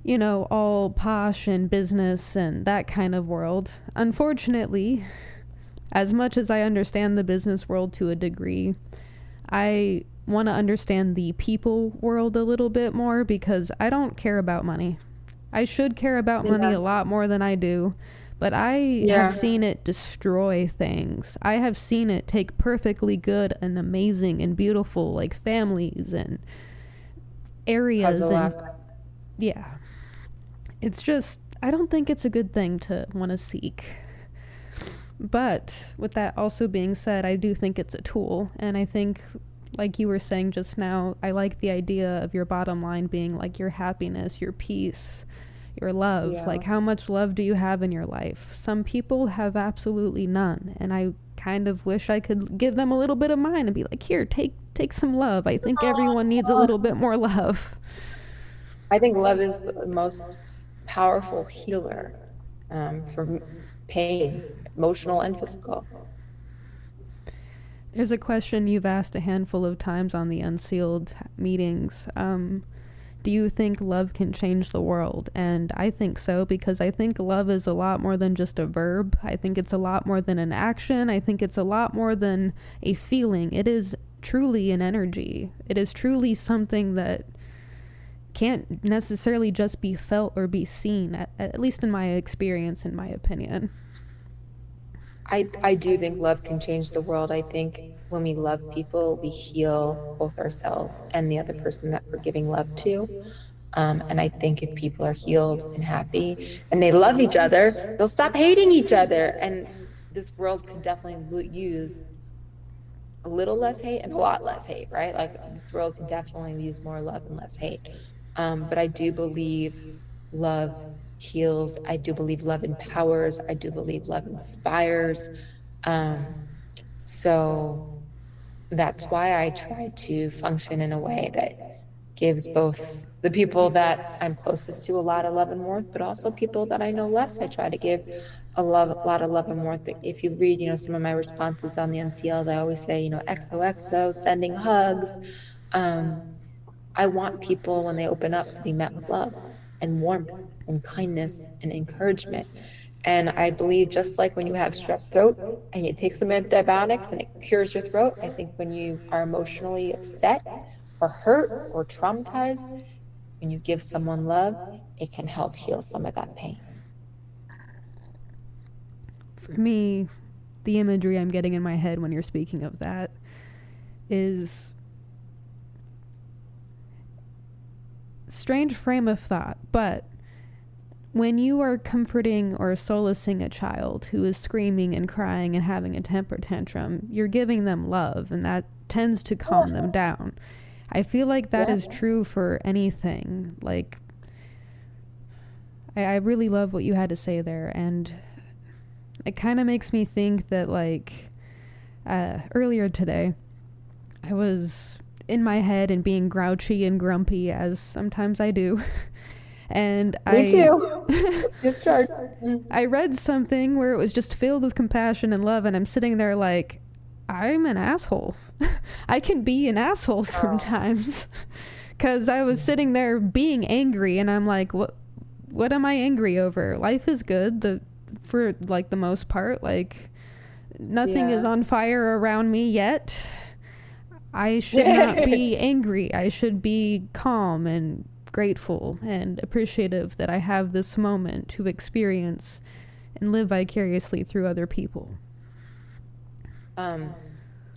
all posh and business and that kind of world. Unfortunately, as much as I understand the business world to a degree, I want to understand the people world a little bit more, because I don't care about money. I should care about money a lot more than I do, but I have seen it destroy things. I have seen it take perfectly good and amazing and beautiful, families and areas. It's just, I don't think it's a good thing to want to seek. But with that also being said, I do think it's a tool, and I think, like you were saying just now, I like the idea of your bottom line being your happiness, your peace, your love. How much love do you have in your life? Some people have absolutely none, and I kind of wish I could give them a little bit of mine and be like, here, take some love. I think everyone needs a little bit more love. I think love is the most powerful healer for pain, emotional and physical. There's a question you've asked a handful of times on the Unsealed meetings. Do you think love can change the world? And I think so, because I think love is a lot more than just a verb. I think it's a lot more than an action. I think it's a lot more than a feeling. It is truly an energy. It is truly something that can't necessarily just be felt or be seen, at least in my experience, in my opinion. I do think love can change the world. I think when we love people, we heal both ourselves and the other person that we're giving love to. And I think if people are healed and happy and they love each other, they'll stop hating each other. And this world could definitely use a little less hate and a lot less hate, right? Like this world can definitely use more love and less hate. But I do believe love heals. I do believe love empowers. I do believe love inspires. So that's why I try to function in a way that gives both the people that I'm closest to a lot of love and warmth, but also people that I know less. I try to give a lot of love and warmth. If you read, some of my responses on the Unsealed, I always say, XOXO, sending hugs. I want people when they open up to be met with love and warmth and kindness and encouragement. And I believe just like when you have strep throat and you take some antibiotics and it cures your throat, I think when you are emotionally upset or hurt or traumatized, when you give someone love, it can help heal some of that pain. For me, the imagery I'm getting in my head when you're speaking of that is strange frame of thought, but when you are comforting or solacing a child who is screaming and crying and having a temper tantrum, you're giving them love, and that tends to calm them down. I feel like that is true for anything. Like, I really love what you had to say there, and it kind of makes me think that, like, earlier today, I was in my head and being grouchy and grumpy, as sometimes I do. And Me too. Let's get started. I read something where it was just filled with compassion and love, and I'm sitting there like, I'm an asshole. I can be an asshole sometimes. Because I was sitting there being angry, and I'm like, what am I angry over? Life is good for like the most part. Like, nothing is on fire around me yet. I should not be angry. I should be calm and grateful and appreciative that I have this moment to experience and live vicariously through other people.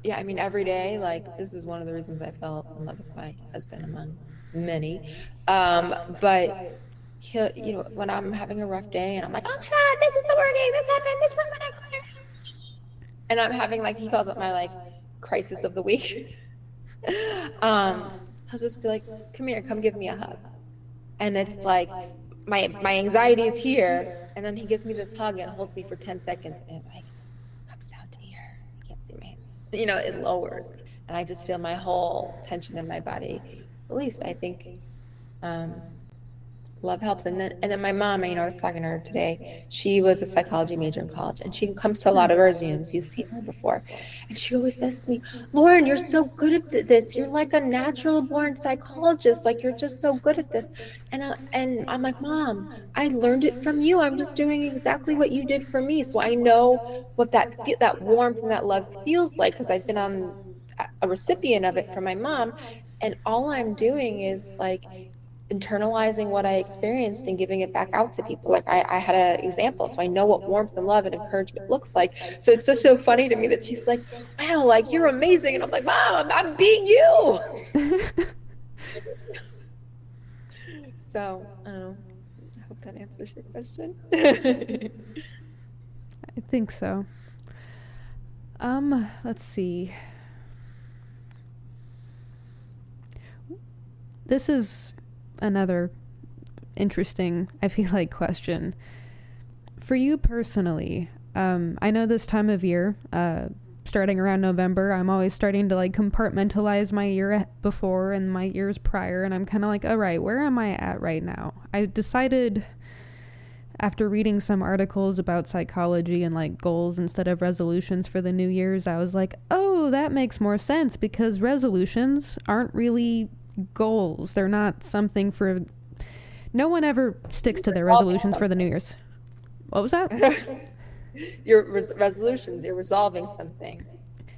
Yeah, I mean, every day, like, this is one of the reasons I fell in love with my husband among many. But he'll, when I'm having a rough day and I'm like, oh my God, this isn't working, this happened, this person, and I'm having, like, he calls it my, like, crisis of the week. He'll just be like, come here, come give me a hug. And it's like, my anxiety is here, and then he gives me this hug and holds me for 10 seconds, and it, like, comes down to here. You can't see my hands. It lowers, and I just feel my whole tension in my body release. I think love helps. And then my mom, I was talking to her today. She was a psychology major in college, and she comes to a lot of our Zooms. You've seen her before. And she always says to me, Lauren, you're so good at this. You're like a natural born psychologist. Like, you're just so good at this. And I'm like, Mom, I learned it from you. I'm just doing exactly what you did for me. So I know what that warmth and that love feels like, because I've been a recipient of it from my mom. And all I'm doing is, like, internalizing what I experienced and giving it back out to people. Like, I had an example, so I know what warmth and love and encouragement looks like. So it's just so funny to me that she's like, wow, like, you're amazing. And I'm like, Mom, I'm being you. So, I hope that answers your question. I think so. Let's see. This is another interesting, I feel like, question. For you personally, I know this time of year, starting around November, I'm always starting to, like, compartmentalize my year before and my years prior, and I'm kind of like, all right, where am I at right now? I decided, after reading some articles about psychology and, like, goals instead of resolutions for the New Year's, I was like, oh, that makes more sense, because resolutions aren't really goals. They're not something for... No one ever sticks to their resolutions for the New Year's. What was that? Your resolutions, you're resolving something.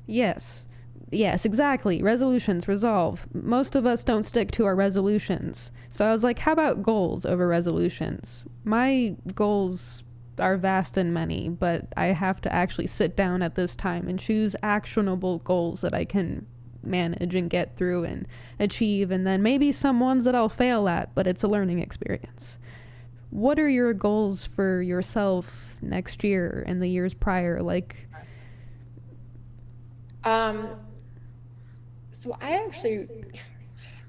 Yes, exactly. Resolutions, resolve. Most of us don't stick to our resolutions. So I was like, how about goals over resolutions? My goals are vast and many, but I have to actually sit down at this time and choose actionable goals that I can manage and get through and achieve, and then maybe some ones that I'll fail at, but it's a learning experience. What are your goals for yourself next year and the years prior? Like, So I actually,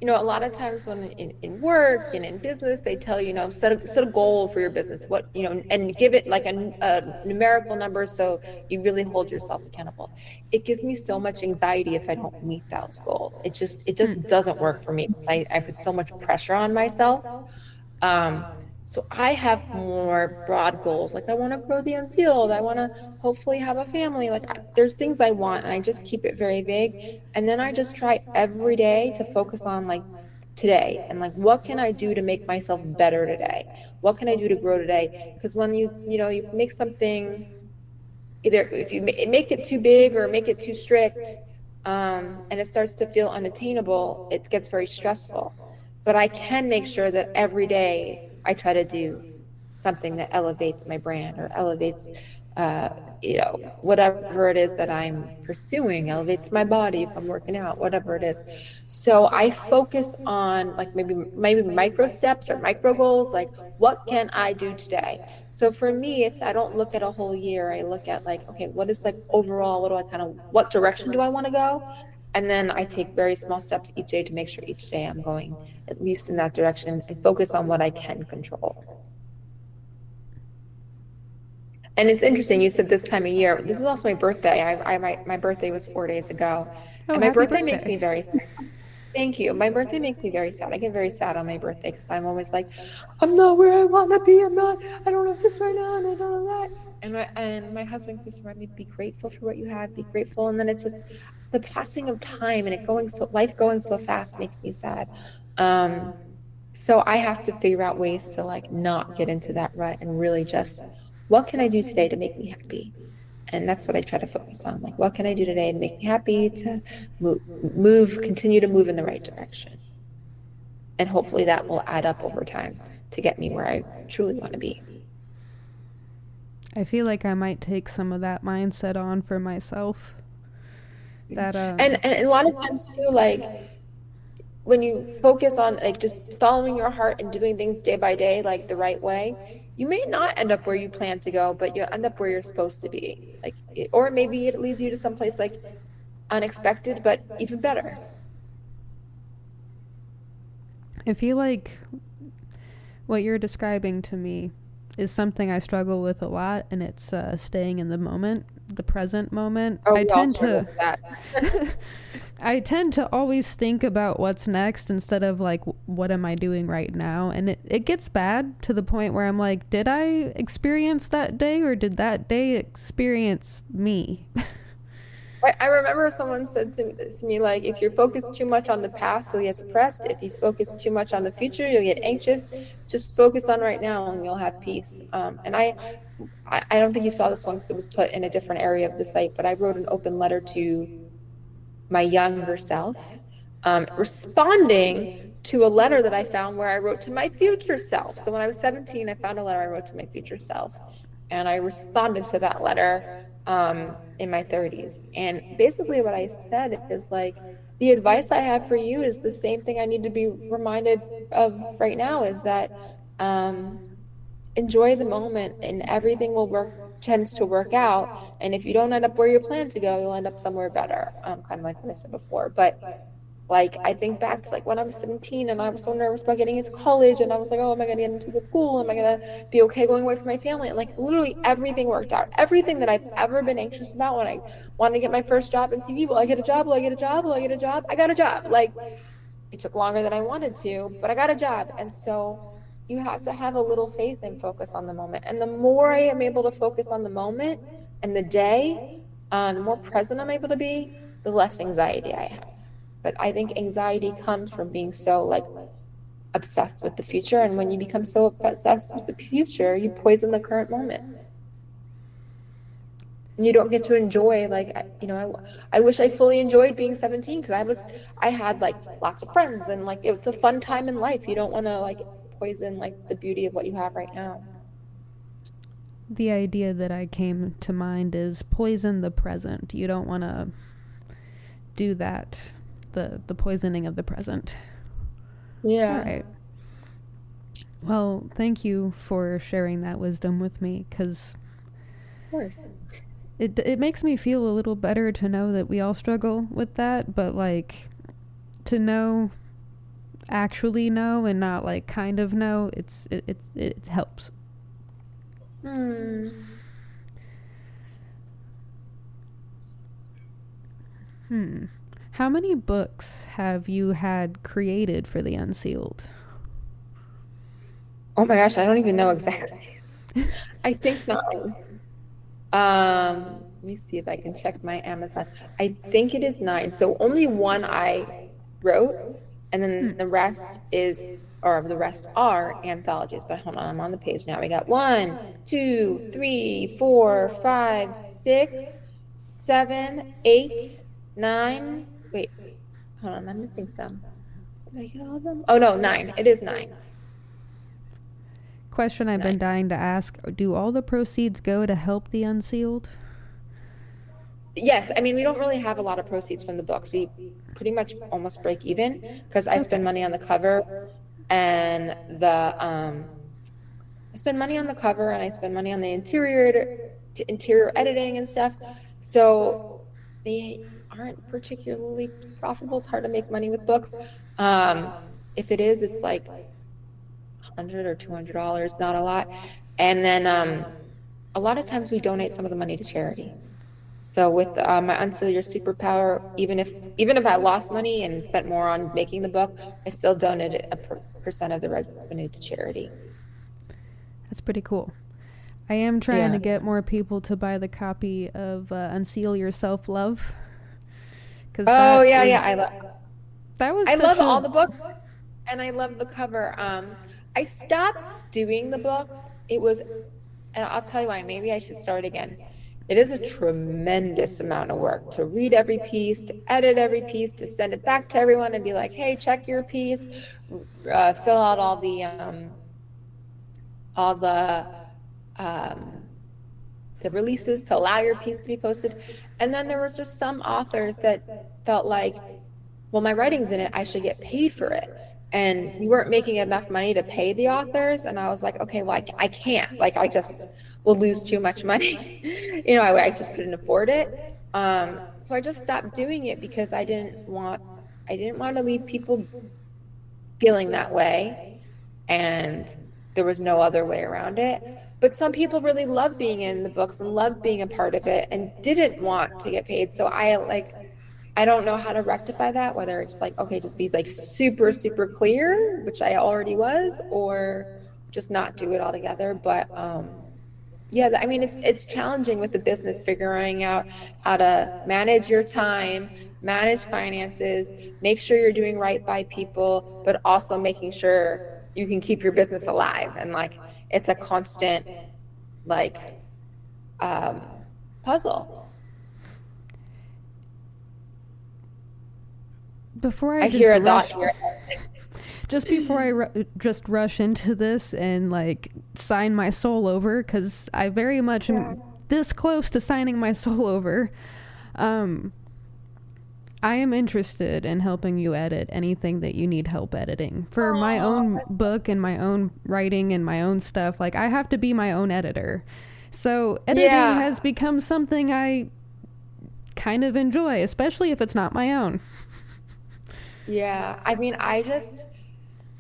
a lot of times when in work and in business, they tell you, set a goal for your business, and give it like a numerical number so you really hold yourself accountable. It gives me so much anxiety if I don't meet those goals. It just doesn't work for me. I put so much pressure on myself. So I have more broad goals. Like I want to grow the Unsealed. I want to hopefully have a family. Like there's things I want, and I just keep it very vague. And then I just try every day to focus on like today and like what can I do to make myself better today? What can I do to grow today? Because when you make something, either if you make it too big or make it too strict, and it starts to feel unattainable, it gets very stressful. But I can make sure that every day I try to do something that elevates my brand or elevates, whatever it is that I'm pursuing, elevates my body if I'm working out, whatever it is. So I focus on like maybe micro steps or micro goals, like what can I do today? So for me, I don't look at a whole year. I look at like, okay, what is like overall, what direction do I want to go? And then I take very small steps each day to make sure each day I'm going at least in that direction and focus on what I can control. And it's interesting, you said this time of year. This is also my birthday. My birthday was 4 days ago. Oh, And my happy birthday makes me very sad. Thank you. My birthday makes me very sad. I get very sad on my birthday because I'm always like, I'm not where I want to be. I don't have this right now and I don't have that. And my husband keeps reminding me, be grateful for what you have, be grateful. And then it's just the passing of time and life going so fast makes me sad. So I have to figure out ways to like not get into that rut and really just, what can I do today to make me happy? And that's what I try to focus on. Like, what can I do today to make me happy, to continue to move in the right direction? And hopefully that will add up over time to get me where I truly want to be. I feel like I might take some of that mindset on for myself. That and a lot of times too, like when you focus on like just following your heart and doing things day by day, like the right way, you may not end up where you plan to go, but you'll end up where you're supposed to be. Like, or maybe it leads you to someplace like unexpected, but even better. I feel like what you're describing to me is something I struggle with a lot, and it's staying in the moment, the present moment. Oh, I we all struggle with that. I tend to always think about what's next instead of like, what am I doing right now? And it gets bad to the point where I'm like, did I experience that day or did that day experience me? I remember someone said to me, like, if you're focused too much on the past, you'll get depressed. If you focus too much on the future, you'll get anxious. Just focus on right now and you'll have peace. And I don't think you saw this one because it was put in a different area of the site, but I wrote an open letter to my younger self, responding to a letter that I found where I wrote to my future self. So when I was 17, I found a letter I wrote to my future self, and I responded to that letter in my 30s. And basically what I said is like, the advice I have for you is the same thing I need to be reminded of right now, is that enjoy the moment and everything tends to work out. And if you don't end up where you plan to go, you'll end up somewhere better. Kind of like what I said before. But like, I think back to like when I was 17 and I was so nervous about getting into college, and I was like, oh, am I going to get into a good school? Am I going to be okay going away from my family? And like literally everything worked out. Everything that I've ever been anxious about when I wanted to get my first job in TV. Will I get a job? Will I get a job? Will I get a job? I got a job. Like, it took longer than I wanted to, but I got a job. And so you have to have a little faith and focus on the moment. And the more I am able to focus on the moment and the day, the more present I'm able to be, the less anxiety I have. But I think anxiety comes from being so like obsessed with the future. And when you become so obsessed with the future, you poison the current moment. And you don't get to enjoy, like, I wish I fully enjoyed being 17 because I had like lots of friends and like it was a fun time in life. You don't want to like poison like the beauty of what you have right now. The idea that I came to mind is poison the present. You don't want to do that. The poisoning of the present. Yeah. All right. Well, thank you for sharing that wisdom with me, because of course it makes me feel a little better to know that we all struggle with that, but like to know, actually know, and not like kind of know, it helps. How many books have you had created for the Unsealed? Oh my gosh, I don't even know exactly. I think 9. Let me see if I can check my Amazon. I think it is 9. So only one I wrote, and then the rest are anthologies. But hold on, I'm on the page now. We got 1, 2, 3, 4, 5, 6, 7, 8, 9. Wait, hold on, I'm missing some. Did I get all of them? Oh no, 9. It is 9. Question I've been dying to ask: do all the proceeds go to help the Unsealed? Yes, I mean, we don't really have a lot of proceeds from the books. We pretty much almost break even because I spend money on the cover and I spend money on the cover and I spend money on the interior editing and stuff. So they aren't particularly profitable. It's hard to make money with books. If it is, it's like $100 or $200, not a lot. And then a lot of times we donate some of the money to charity. So with my Unseal Your Superpower, even if I lost money and spent more on making the book, I still donated a percent of the revenue to charity. That's pretty cool. I am trying to get more people to buy the copy of Unseal Your Self-Love. I love all the books, and I love the cover. I stopped doing the books. And I'll tell you why, maybe I should start again. It is a tremendous amount of work to read every piece, to edit every piece, to send it back to everyone and be like, hey, check your piece, fill out all the releases to allow your piece to be posted. And then there were just some authors that felt like, well, my writing's in it, I should get paid for it. And we weren't making enough money to pay the authors. And I was like, okay, well, I can't. Like, I just will lose too much money. I just couldn't afford it. So I just stopped doing it because I didn't want to leave people feeling that way. And there was no other way around it. But some people really love being in the books and love being a part of it and didn't want to get paid. So I don't know how to rectify that, whether it's like, okay, just be like super, super clear, which I already was, or just not do it altogether. But I mean, it's challenging with the business, figuring out how to manage your time, manage finances, make sure you're doing right by people, but also making sure you can keep your business alive. And like, it's a constant puzzle. Before I hear a thought here. Just before I just rush into this and like sign my soul over, because I very much am this close to signing my soul over, I am interested in helping you edit anything that you need help editing for my own book and my own writing and my own stuff. Like, I have to be my own editor. So editing has become something I kind of enjoy, especially if it's not my own. Yeah, I mean, I just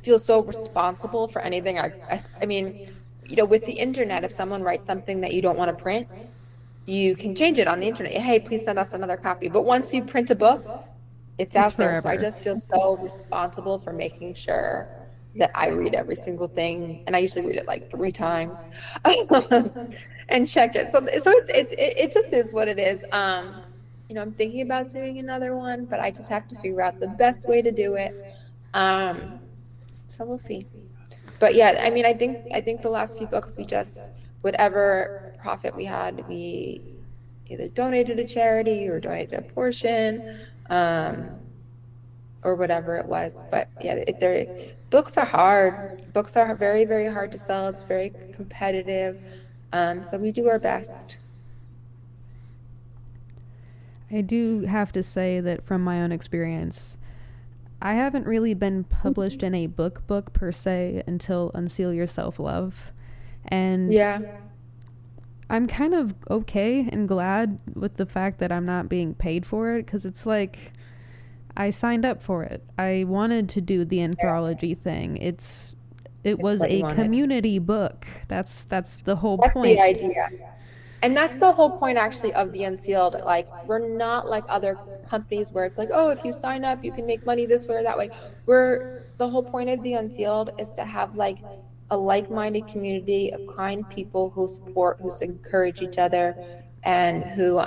feel so responsible for anything. I mean, with the internet, if someone writes something that you don't want to print, you can change it on the internet. Hey, please send us another copy. But once you print a book, it's out there. So I just feel so responsible for making sure that I read every single thing. And I usually read it like 3 times and check it. So it just is what it is. I'm thinking about doing another one, but I just have to figure out the best way to do it. So we'll see. But yeah, I mean, I think the last few books, we just, whatever profit we had, we either donated to charity or donated a portion, or whatever it was. But yeah, books are hard. Books are very, very hard to sell. It's very competitive. So we do our best. I do have to say that from my own experience, I haven't really been published in a book per se until Unseal Your Self-Love. And I'm kind of okay and glad with the fact that I'm not being paid for it, because it's like, I signed up for it. I wanted to do the anthology thing. It was What you a wanted. community book. That's the whole That's point. the idea. And that's the whole point actually of the Unsealed. Like, we're not like other companies where it's like, oh, if you sign up, you can make money this way or that way. The whole point of the Unsealed is to have like a like-minded community of kind people who support, who encourage each other, and who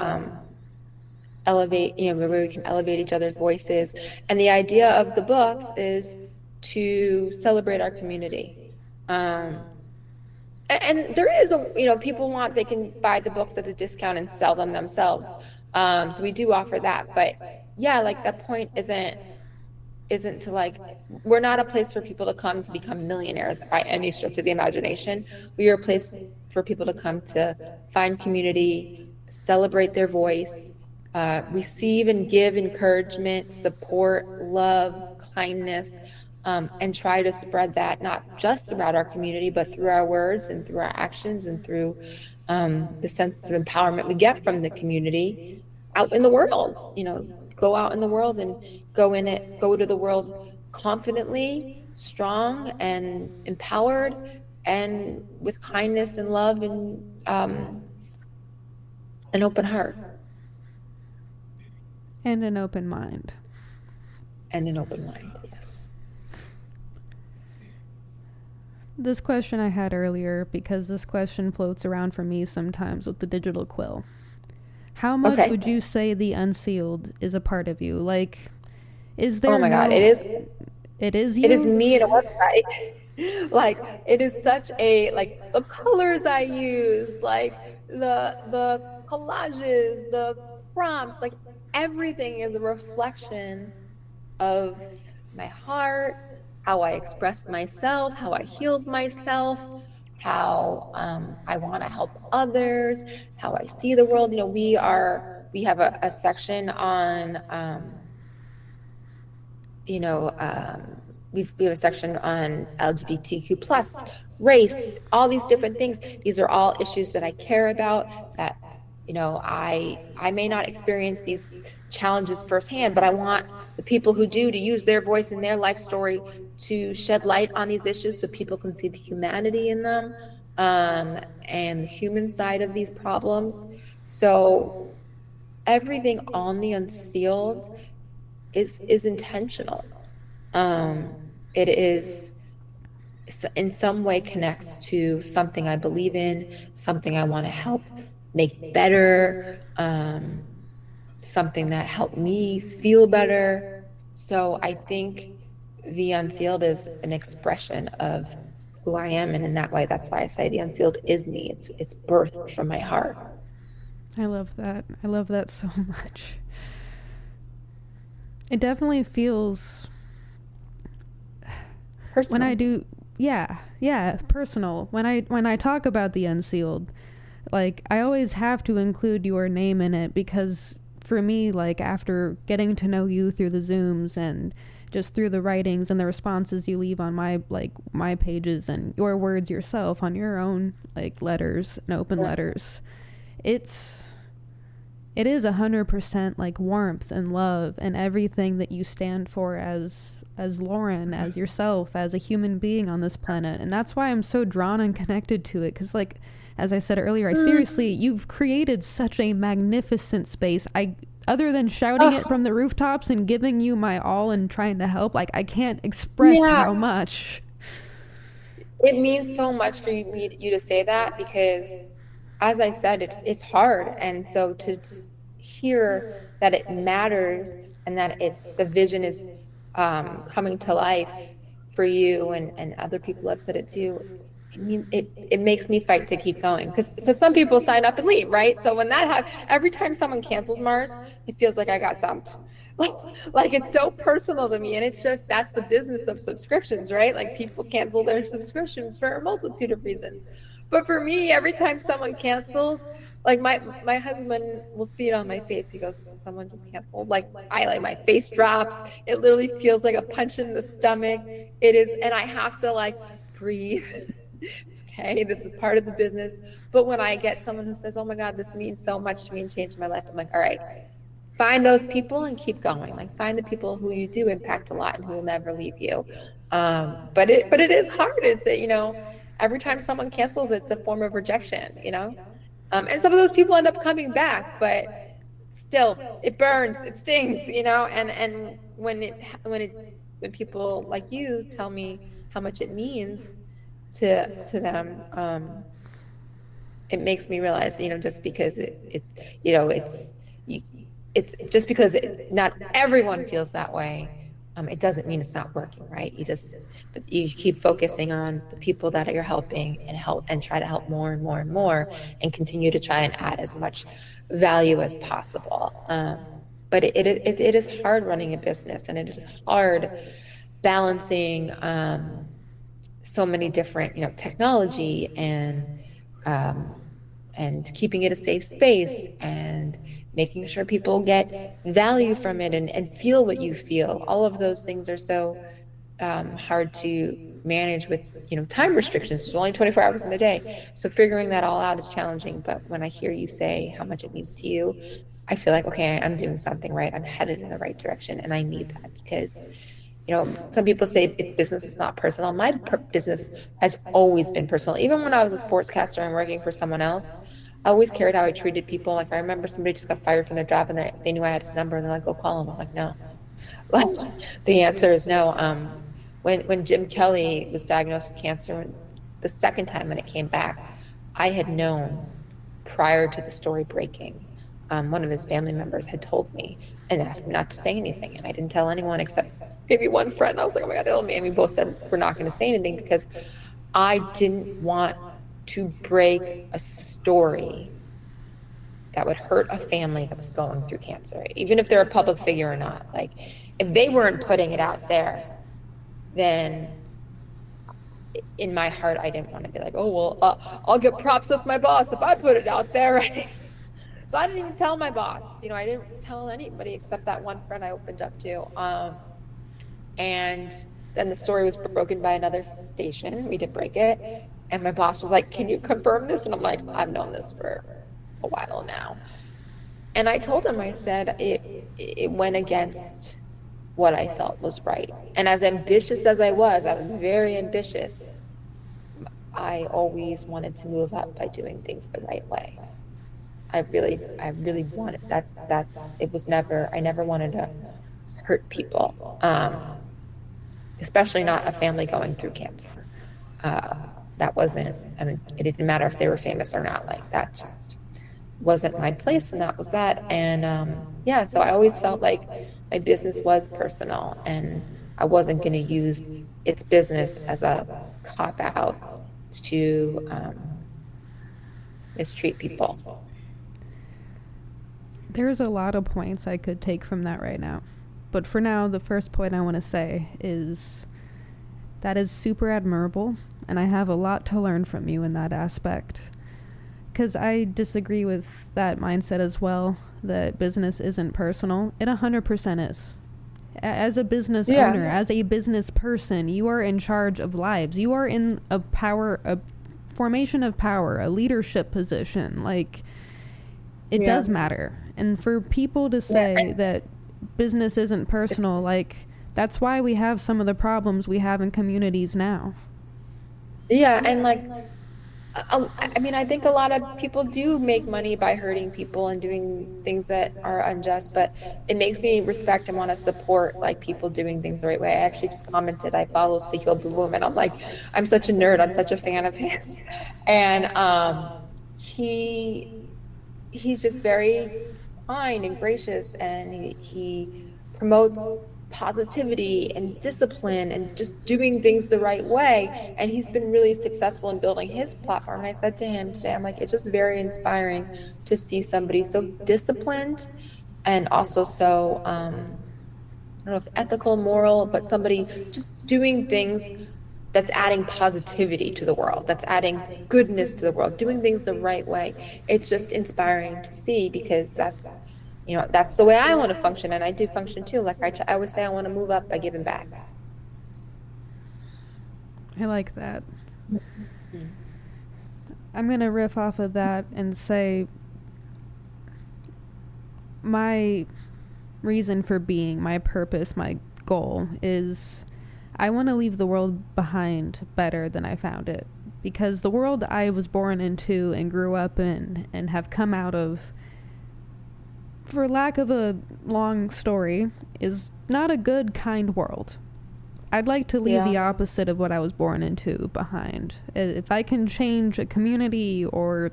elevate, where we can elevate each other's voices. And the idea of the books is to celebrate our community. And there is people they can buy the books at a discount and sell them themselves. So we do offer that, but yeah, like that point isn't to like, we're not a place for people to come to become millionaires by any stretch of the imagination. We are a place for people to come to find community, celebrate their voice, receive and give encouragement, support, love, kindness, and try to spread that not just throughout our community, but through our words and through our actions and through the sense of empowerment we get from the community out in the world. Go out in the world and go to the world confidently, strong and empowered, and with kindness and love and an open heart. And an open mind. And an open mind, yes. This question I had earlier, because this question floats around for me sometimes with the Digital Quill. How much would you say the Unsealed is a part of you? Like, is there God, it is. It is you? It is me and a website. Like, it is such a, like, the colors I use, like, the collages, the prompts, like, everything is a reflection of my heart, how I express myself, how I healed myself, how I want to help others, how I see the world. We have a section on, we have a section on LGBTQ plus, race, all these different things. These are all issues that I care about, that I may not experience these challenges firsthand, but I want the people who do to use their voice and their life story to shed light on these issues so people can see the humanity in them, and the human side of these problems. So everything on the Unsealed is intentional. It is in some way connects to something I believe in, something I want to help make better, something that helped me feel better. So I think the Unsealed is an expression of who I am, and in that way, that's why I say the Unsealed is me. It's birthed from my heart. I love that. I love that so much. It definitely feels personal. When I do, yeah, personal. When I talk about the Unsealed, like, I always have to include your name in it, because for me, like, after getting to know you through the Zooms and just through the writings and the responses you leave on my pages and your words yourself on your own, like, letters and open letters, it is 100% like warmth and love and everything that you stand for as Lauren, as yourself, as a human being on this planet. And that's why I'm so drawn and connected to it, because, like, as I said earlier, you've created such a magnificent space. Other than shouting it from the rooftops and giving you my all and trying to help, like, I can't express how much. It means so much for you to say that, because, as I said, it's hard. And so to hear that it matters and that the vision is coming to life for you, and other people have said it too, I mean, it makes me fight to keep going, because some people sign up and leave, right? So when that happens, every time someone cancels Mars, it feels like I got dumped. Like, it's so personal to me, and it's just, that's the business of subscriptions, right? Like, people cancel their subscriptions for a multitude of reasons. But for me, every time someone cancels, like, my husband will see it on my face. He goes, someone just canceled. Like, my face drops. It literally feels like a punch in the stomach. It is, and I have to, like, breathe. Okay, this is part of the business. But when I get someone who says, oh my God, this means so much to me and changed my life, I'm like, all right, find those people and keep going. Like find the people who you do impact a lot and who will never leave you. But it is hard. It's you know, every time someone cancels, it's a form of rejection, you know? And some of those people end up coming back, but still it burns, it stings, you know, and when people like you tell me how much it means to them, it makes me realize, you know, just because you know, it's just because not everyone feels that way, it doesn't mean it's not working, right? You keep focusing on the people that you're helping and try to help more and more and more and continue to try and add as much value as possible. But it is hard running a business, and it is hard balancing so many different, you know, technology and keeping it a safe space and making sure people get value from it and feel what you feel. All of those things are so hard to manage with, you know, time restrictions. There's only 24 hours in a day. So figuring that all out is challenging. But when I hear you say how much it means to you, I feel like, okay, I'm doing something right. I'm headed in the right direction. And I need that because, you know, some people say it's business, it's not personal. My business has always been personal. Even when I was a sportscaster and working for someone else, I always cared how I treated people. Like I remember somebody just got fired from their job and they knew I had his number and they're like, go call him. I'm like, no. Like the answer is no. When Jim Kelly was diagnosed with cancer, the second time when it came back, I had known prior to the story breaking. One of his family members had told me and asked me not to say anything, and I didn't tell anyone except maybe one friend. I was like, oh my God, it'll me. And we both said we're not going to say anything because I didn't want to break a story that would hurt a family that was going through cancer, even if they're a public figure or not. Like, if they weren't putting it out there, then in my heart, I didn't want to be like, oh, well, I'll get props with my boss if I put it out there, right? So I didn't even tell my boss. You know, I didn't tell anybody except that one friend I opened up to. And then the story was broken by another station. We did break it. And my boss was like, can you confirm this? And I'm like, I've known this for a while now. And I told him, I said, it went against what I felt was right. And as ambitious as I was very ambitious. I always wanted to move up by doing things the right way. I really wanted, it was never, I never wanted to hurt people. Especially not a family going through cancer. That wasn't, I mean, it didn't matter if they were famous or not. Like that just wasn't my place, and that was that. And yeah, so I always felt like my business was personal, and I wasn't going to use its business as a cop out to mistreat people. There's a lot of points I could take from that right now. But for now, the first point I want to say is that is super admirable, and I have a lot to learn from you in that aspect. Because I disagree with that mindset as well, that business isn't personal. It 100% is. As a business owner, as a business person, you are in charge of lives. You are in a formation of power, a leadership position. Like, it does matter. And for people to say that business isn't personal, like, that's why we have some of the problems we have in communities now. Yeah, and like, I mean, I think a lot of people do make money by hurting people and doing things that are unjust, but it makes me respect and want to support like people doing things the right way. I actually just commented, I follow Sahil Bloom, and I'm like, I'm such a nerd. I'm such a fan of his. And he's just very kind and gracious, and he promotes positivity and discipline and just doing things the right way. And he's been really successful in building his platform. And I said to him today, I'm like, it's just very inspiring to see somebody so disciplined and also so, I don't know if ethical, moral, but somebody just doing things that's adding positivity to the world, that's adding goodness to the world, doing things the right way. It's just inspiring to see, because that's, you know, that's the way I want to function, and I do function too. Like I always say, I want to move up by giving back. I like that. I'm going to riff off of that and say my reason for being, my purpose, my goal is I want to leave the world behind better than I found it. Because the world I was born into and grew up in and have come out of, for lack of a long story, is not a good, kind world. I'd like to leave the opposite of what I was born into behind. If I can change a community or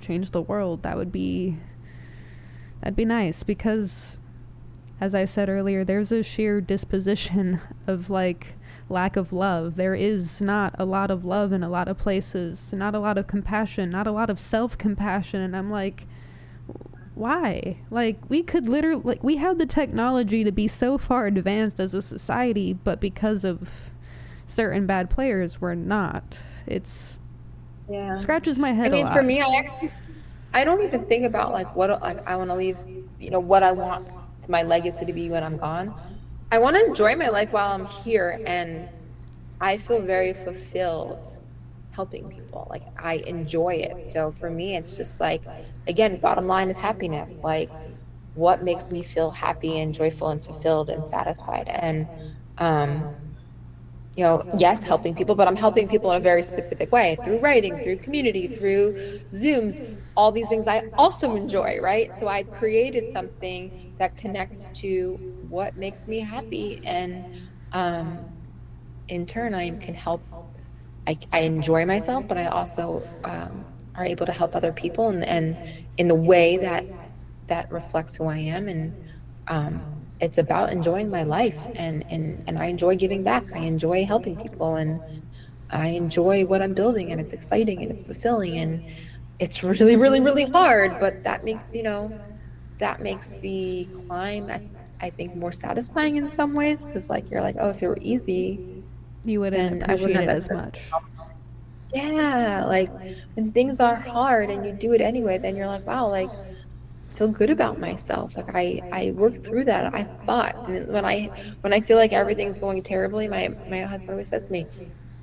change the world, that'd be nice, because as I said earlier, there's a sheer disposition of like lack of love. There is not a lot of love in a lot of places, not a lot of compassion, not a lot of self-compassion, and I'm like, why? Like, we could literally, like, we have the technology to be so far advanced as a society, but because of certain bad players, we're not. It's scratches my head a lot. For me, I don't even think about like what like I want to leave, what I want my legacy to be when I'm gone. I want to enjoy my life while I'm here, and I feel very fulfilled helping people. Like, I enjoy it. So for me, it's just like, again, bottom line is happiness. Like, what makes me feel happy and joyful and fulfilled and satisfied? And yes, helping people, but I'm helping people in a very specific way, through writing, through community, through Zooms, all these things I also enjoy, right? So I created something that connects to what makes me happy, and in turn I can help. I enjoy myself, but I also are able to help other people, and in the way that reflects who I am. And it's about enjoying my life, and I enjoy giving back. I enjoy helping people, and I enjoy what I'm building, and it's exciting and it's fulfilling, and it's really, really, really hard, but that makes the climb, I think, more satisfying in some ways, because like, you're like, oh, if it were easy, you wouldn't appreciate it as much. Yeah, like when things are hard and you do it anyway, then you're like, wow, like, feel good about myself. Like, I worked through that. I fought. And when I feel like everything's going terribly, my husband always says to me,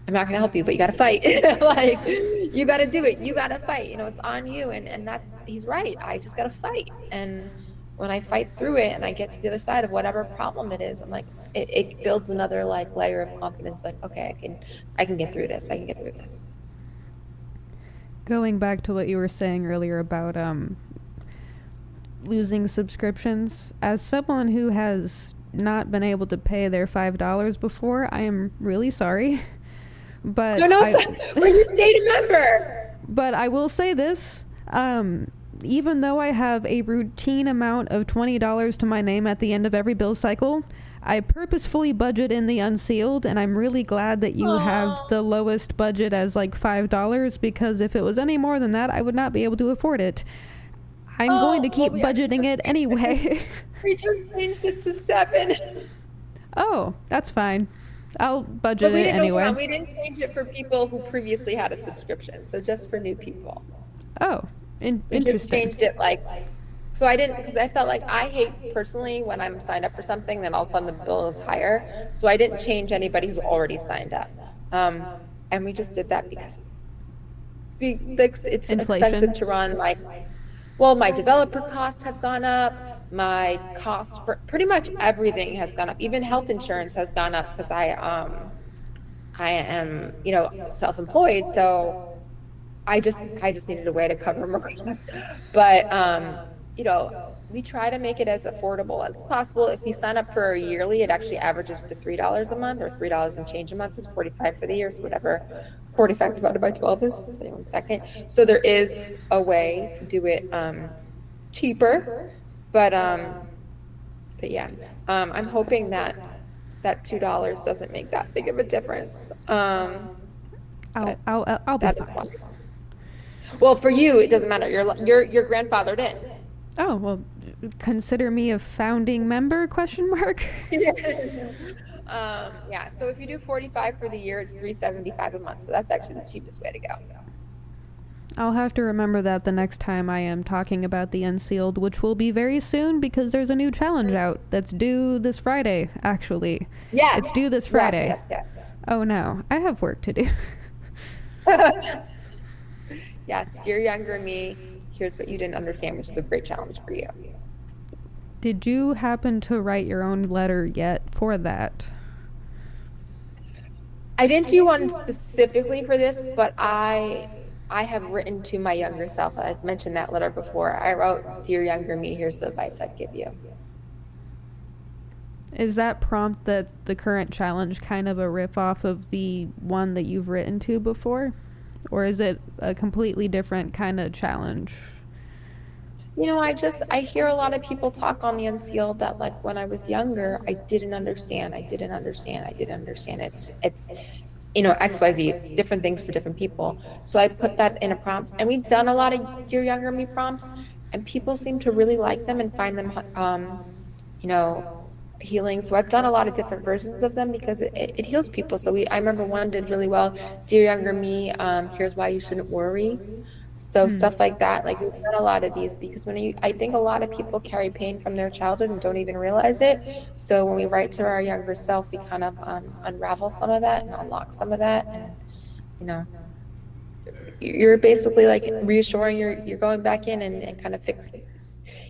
I'm not gonna help you, but you gotta fight. Like, you gotta do it. You gotta fight. It's on you. And he's right. I just gotta fight. And when I fight through it and I get to the other side of whatever problem it is, I'm like, it builds another like layer of confidence. Like, okay, I can get through this. I can get through this. Going back to what you were saying earlier about losing subscriptions, as someone who has not been able to pay their $5 before, I am really sorry. But well, you stayed a member. But I will say this, even though I have a routine amount of $20 to my name at the end of every bill cycle, I purposefully budget in the Unsealed, and I'm really glad that you have the lowest budget as like $5, because if it was any more than that, I would not be able to afford it. I'm going to keep budgeting it anyway. We just changed it to $7. Oh, that's fine. I'll budget it anyway. We didn't change it for people who previously had a subscription, so just for new people. Oh, interesting. We just changed it so I didn't, because I felt like I hate personally when I'm signed up for something, then all of a sudden the bill is higher. So I didn't change anybody who's already signed up. And we just did that because it's expensive to run. My developer costs have gone up. My cost for pretty much everything has gone up. Even health insurance has gone up, because I am, self-employed. So I just needed a way to cover more costs. But, we try to make it as affordable as possible. If you sign up for a yearly, it actually averages to $3 a month, or $3 and change a month. It's $45 for the year, so whatever 45 divided by 12 is. I'll tell you 1 second. So there is a way to do it cheaper, but yeah, I'm hoping that $2 doesn't make that big of a difference. I'll be fine. Well, for you, it doesn't matter. You're grandfathered in. Oh, well, consider me a founding member, ? Yeah, so if you do 45 for the year, it's $375 a month. So that's actually the cheapest way to go. I'll have to remember that the next time I am talking about the Unsealed, which will be very soon, because there's a new challenge out that's due this Friday, actually. Yeah. It's due this Friday. Yes. Oh, no. I have work to do. Yes, dear younger me, here's what you didn't understand, which is a great challenge for you. Did you happen to write your own letter yet for that? I didn't do one specifically for this, but I have written to my younger self. I've mentioned that letter before. I wrote, "Dear younger me, here's the advice I'd give you." Is that prompt that the current challenge kind of a riff off of the one that you've written to before? Or is it a completely different kind of challenge? I hear a lot of people talk on the Unsealed that like when I was younger, I didn't understand. It's XYZ, different things for different people. So I put that in a prompt, and we've done a lot of Dear Younger Me prompts, and people seem to really like them and find them, healing. So I've done a lot of different versions of them because it heals people. So I remember one did really well. "Dear Younger Me, here's why you shouldn't worry." So stuff like that, like we've done a lot of these because I think a lot of people carry pain from their childhood and don't even realize it. So when we write to our younger self, we kind of unravel some of that and unlock some of that. And, you're basically like reassuring you're going back in and kind of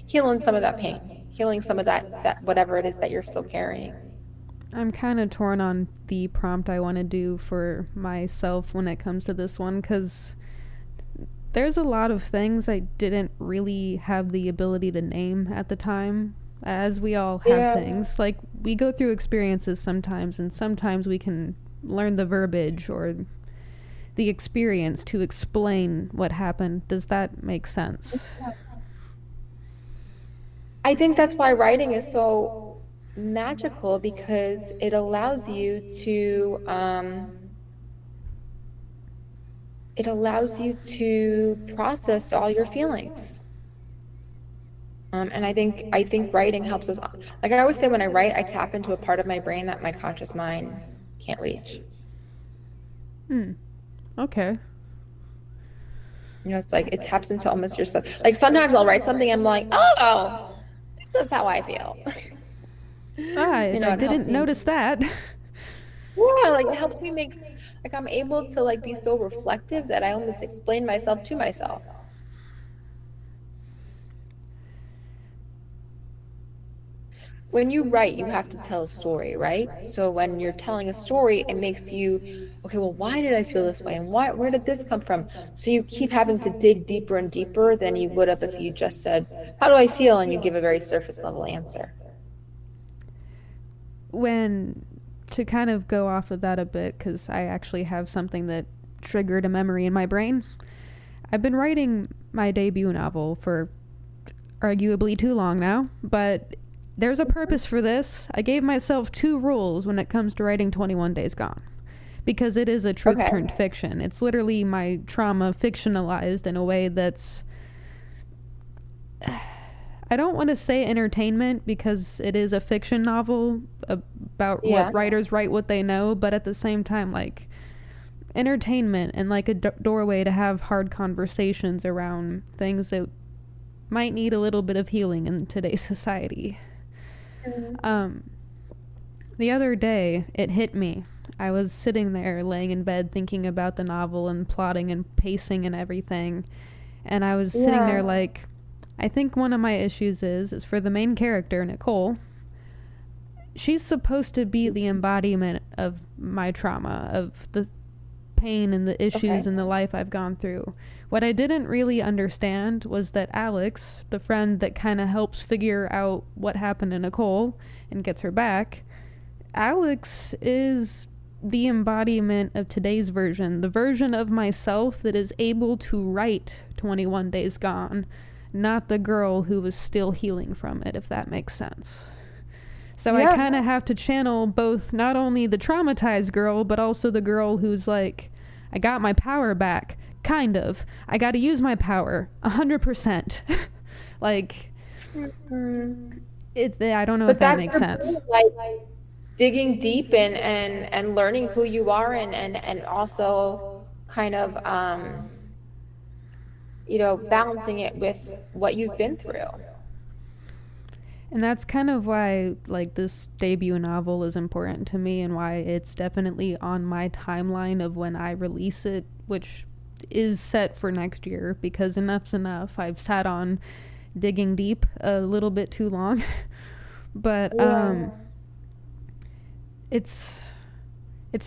healing some of that pain, healing some of that whatever it is that you're still carrying. I'm kind of torn on the prompt I want to do for myself when it comes to this one, because there's a lot of things I didn't really have the ability to name at the time, as we all have things. Like, we go through experiences sometimes, and sometimes we can learn the verbiage or the experience to explain what happened. Does that make sense? I think that's why writing is so magical, because it allows you to process all your feelings. And I think writing helps us. Like I always say, when I write, I tap into a part of my brain that my conscious mind can't reach. Okay. It's like it taps into almost yourself. Like sometimes I'll write something, I'm like, oh, this is how I feel. I didn't notice that. Yeah, like it helps me like I'm able to like be so reflective that I almost explain myself to myself. When you write, you have to tell a story, right? So when you're telling a story, it makes you, okay, well, why did I feel this way? And where did this come from? So you keep having to dig deeper and deeper than you would have if you just said, how do I feel? And you give a very surface level answer. To kind of go off of that a bit, because I actually have something that triggered a memory in my brain. I've been writing my debut novel for arguably too long now, but there's a purpose for this. I gave myself 2 rules when it comes to writing 21 Days Gone, because it is a truth turned fiction. It's literally my trauma fictionalized in a way that's, I don't want to say entertainment, because it is a fiction novel about what writers write what they know, but at the same time, like, entertainment and like a doorway to have hard conversations around things that might need a little bit of healing in today's society. The other day, it hit me. I was sitting there laying in bed thinking about the novel and plotting and pacing and everything, and I was sitting there like, I think one of my issues is for the main character, Nicole. She's supposed to be the embodiment of my trauma, of the pain and the issues and the life I've gone through. What I didn't really understand was that Alex, the friend that kind of helps figure out what happened to Nicole and gets her back, Alex is the embodiment of today's version, the version of myself that is able to write 21 Days Gone, not the girl who was still healing from it, if that makes sense. So I kind of have to channel both, not only the traumatized girl, but also the girl who's like, I got my power back, kind of. I got to use my power, 100%. Like, I don't know if that makes sense. Like digging deep and learning who you are and also kind of, balancing it with what you've been through. And that's kind of why, like, this debut novel is important to me, and why it's definitely on my timeline of when I release it, which is set for next year, because enough's enough. I've sat on digging deep a little bit too long. But it's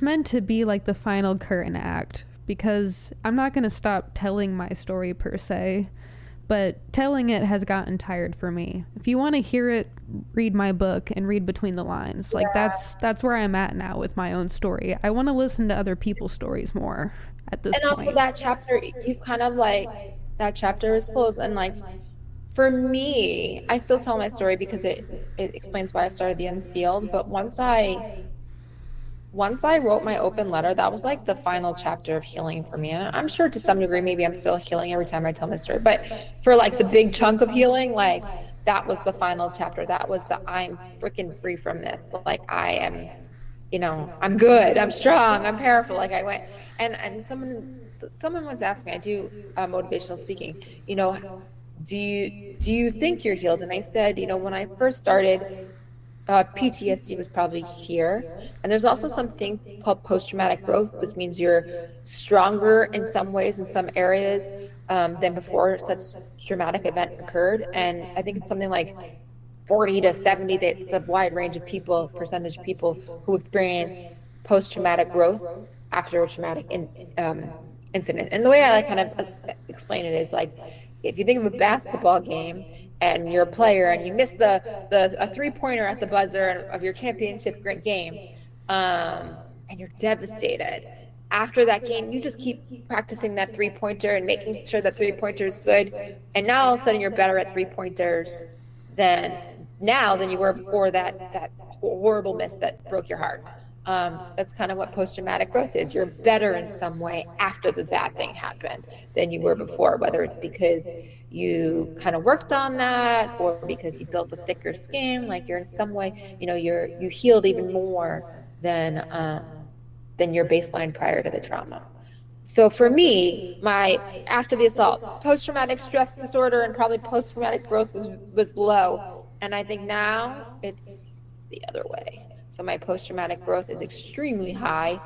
meant to be like the final curtain act, because I'm not going to stop telling my story per se, but telling it has gotten tired for me. If you want to hear it, read my book and read between the lines. Like that's where I'm at now with my own story. I want to listen to other people's stories more at this point. And also that chapter, you've kind of like, that chapter is closed. And like, for me, I still tell my story because it explains why I started the Unsealed. But once I wrote my open letter, that was like the final chapter of healing for me. And I'm sure to some degree, maybe I'm still healing every time I tell my story. But for like the big chunk of healing, like that was the final chapter. That was the I'm freaking free from this. Like I am, you know, I'm good, I'm strong, I'm powerful. Like I went, and someone was asking, I do motivational speaking, you know, do you think you're healed? And I said, you know, when I first started, PTSD was probably here. And there's also something called post-traumatic growth, which means you're stronger in some ways, in some areas, than before such traumatic event occurred. And I think it's something like 40 to 70, it's a wide range of people, percentage of people who experience post-traumatic growth after a traumatic incident. And the way I like kind of explain it is like, if you think of a basketball game and you're a player and you miss a 3-pointer at the buzzer of your championship game, and you're devastated. After that game, you just keep practicing that 3-pointer and making sure that 3-pointer is good. And now all of a sudden you're better at 3-pointers than you were before that horrible miss that broke your heart. That's kind of what post-traumatic growth is. You're better in some way after the bad thing happened than you were before, whether it's because you kind of worked on that or because you built a thicker skin, like you're in some way, you know, you healed even more than your baseline prior to the trauma. So for me, after the assault, post-traumatic stress disorder and probably post-traumatic growth was low. And I think now it's the other way. So my post-traumatic growth is extremely high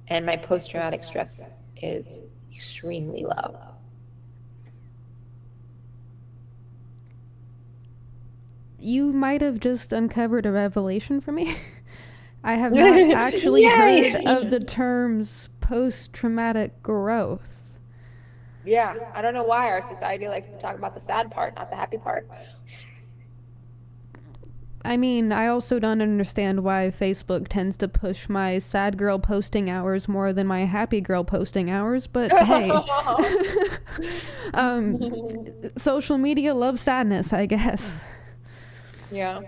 and my post-traumatic stress is extremely low. You might have just uncovered a revelation for me. I have not actually heard of the terms post-traumatic growth. Yeah, I don't know why our society likes to talk about the sad part, not the happy part. I mean, I also don't understand why Facebook tends to push my sad girl posting hours more than my happy girl posting hours, but hey. Social media loves sadness, I guess. Yeah.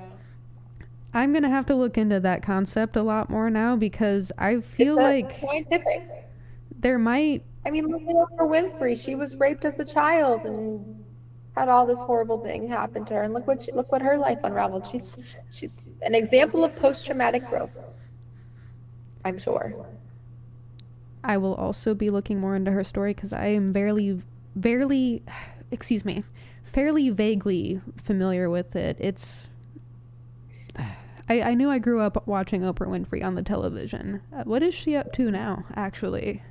I'm going to have to look into that concept a lot more now because I feel like scientific. There might... I mean, look at Oprah Winfrey. She was raped as a child and had all this horrible thing happen to her, and look what her life unraveled. She's an example of post-traumatic growth, I'm sure. I will also be looking more into her story because I am fairly vaguely familiar with it. It's I knew I grew up watching Oprah Winfrey on the television. What is she up to now, actually?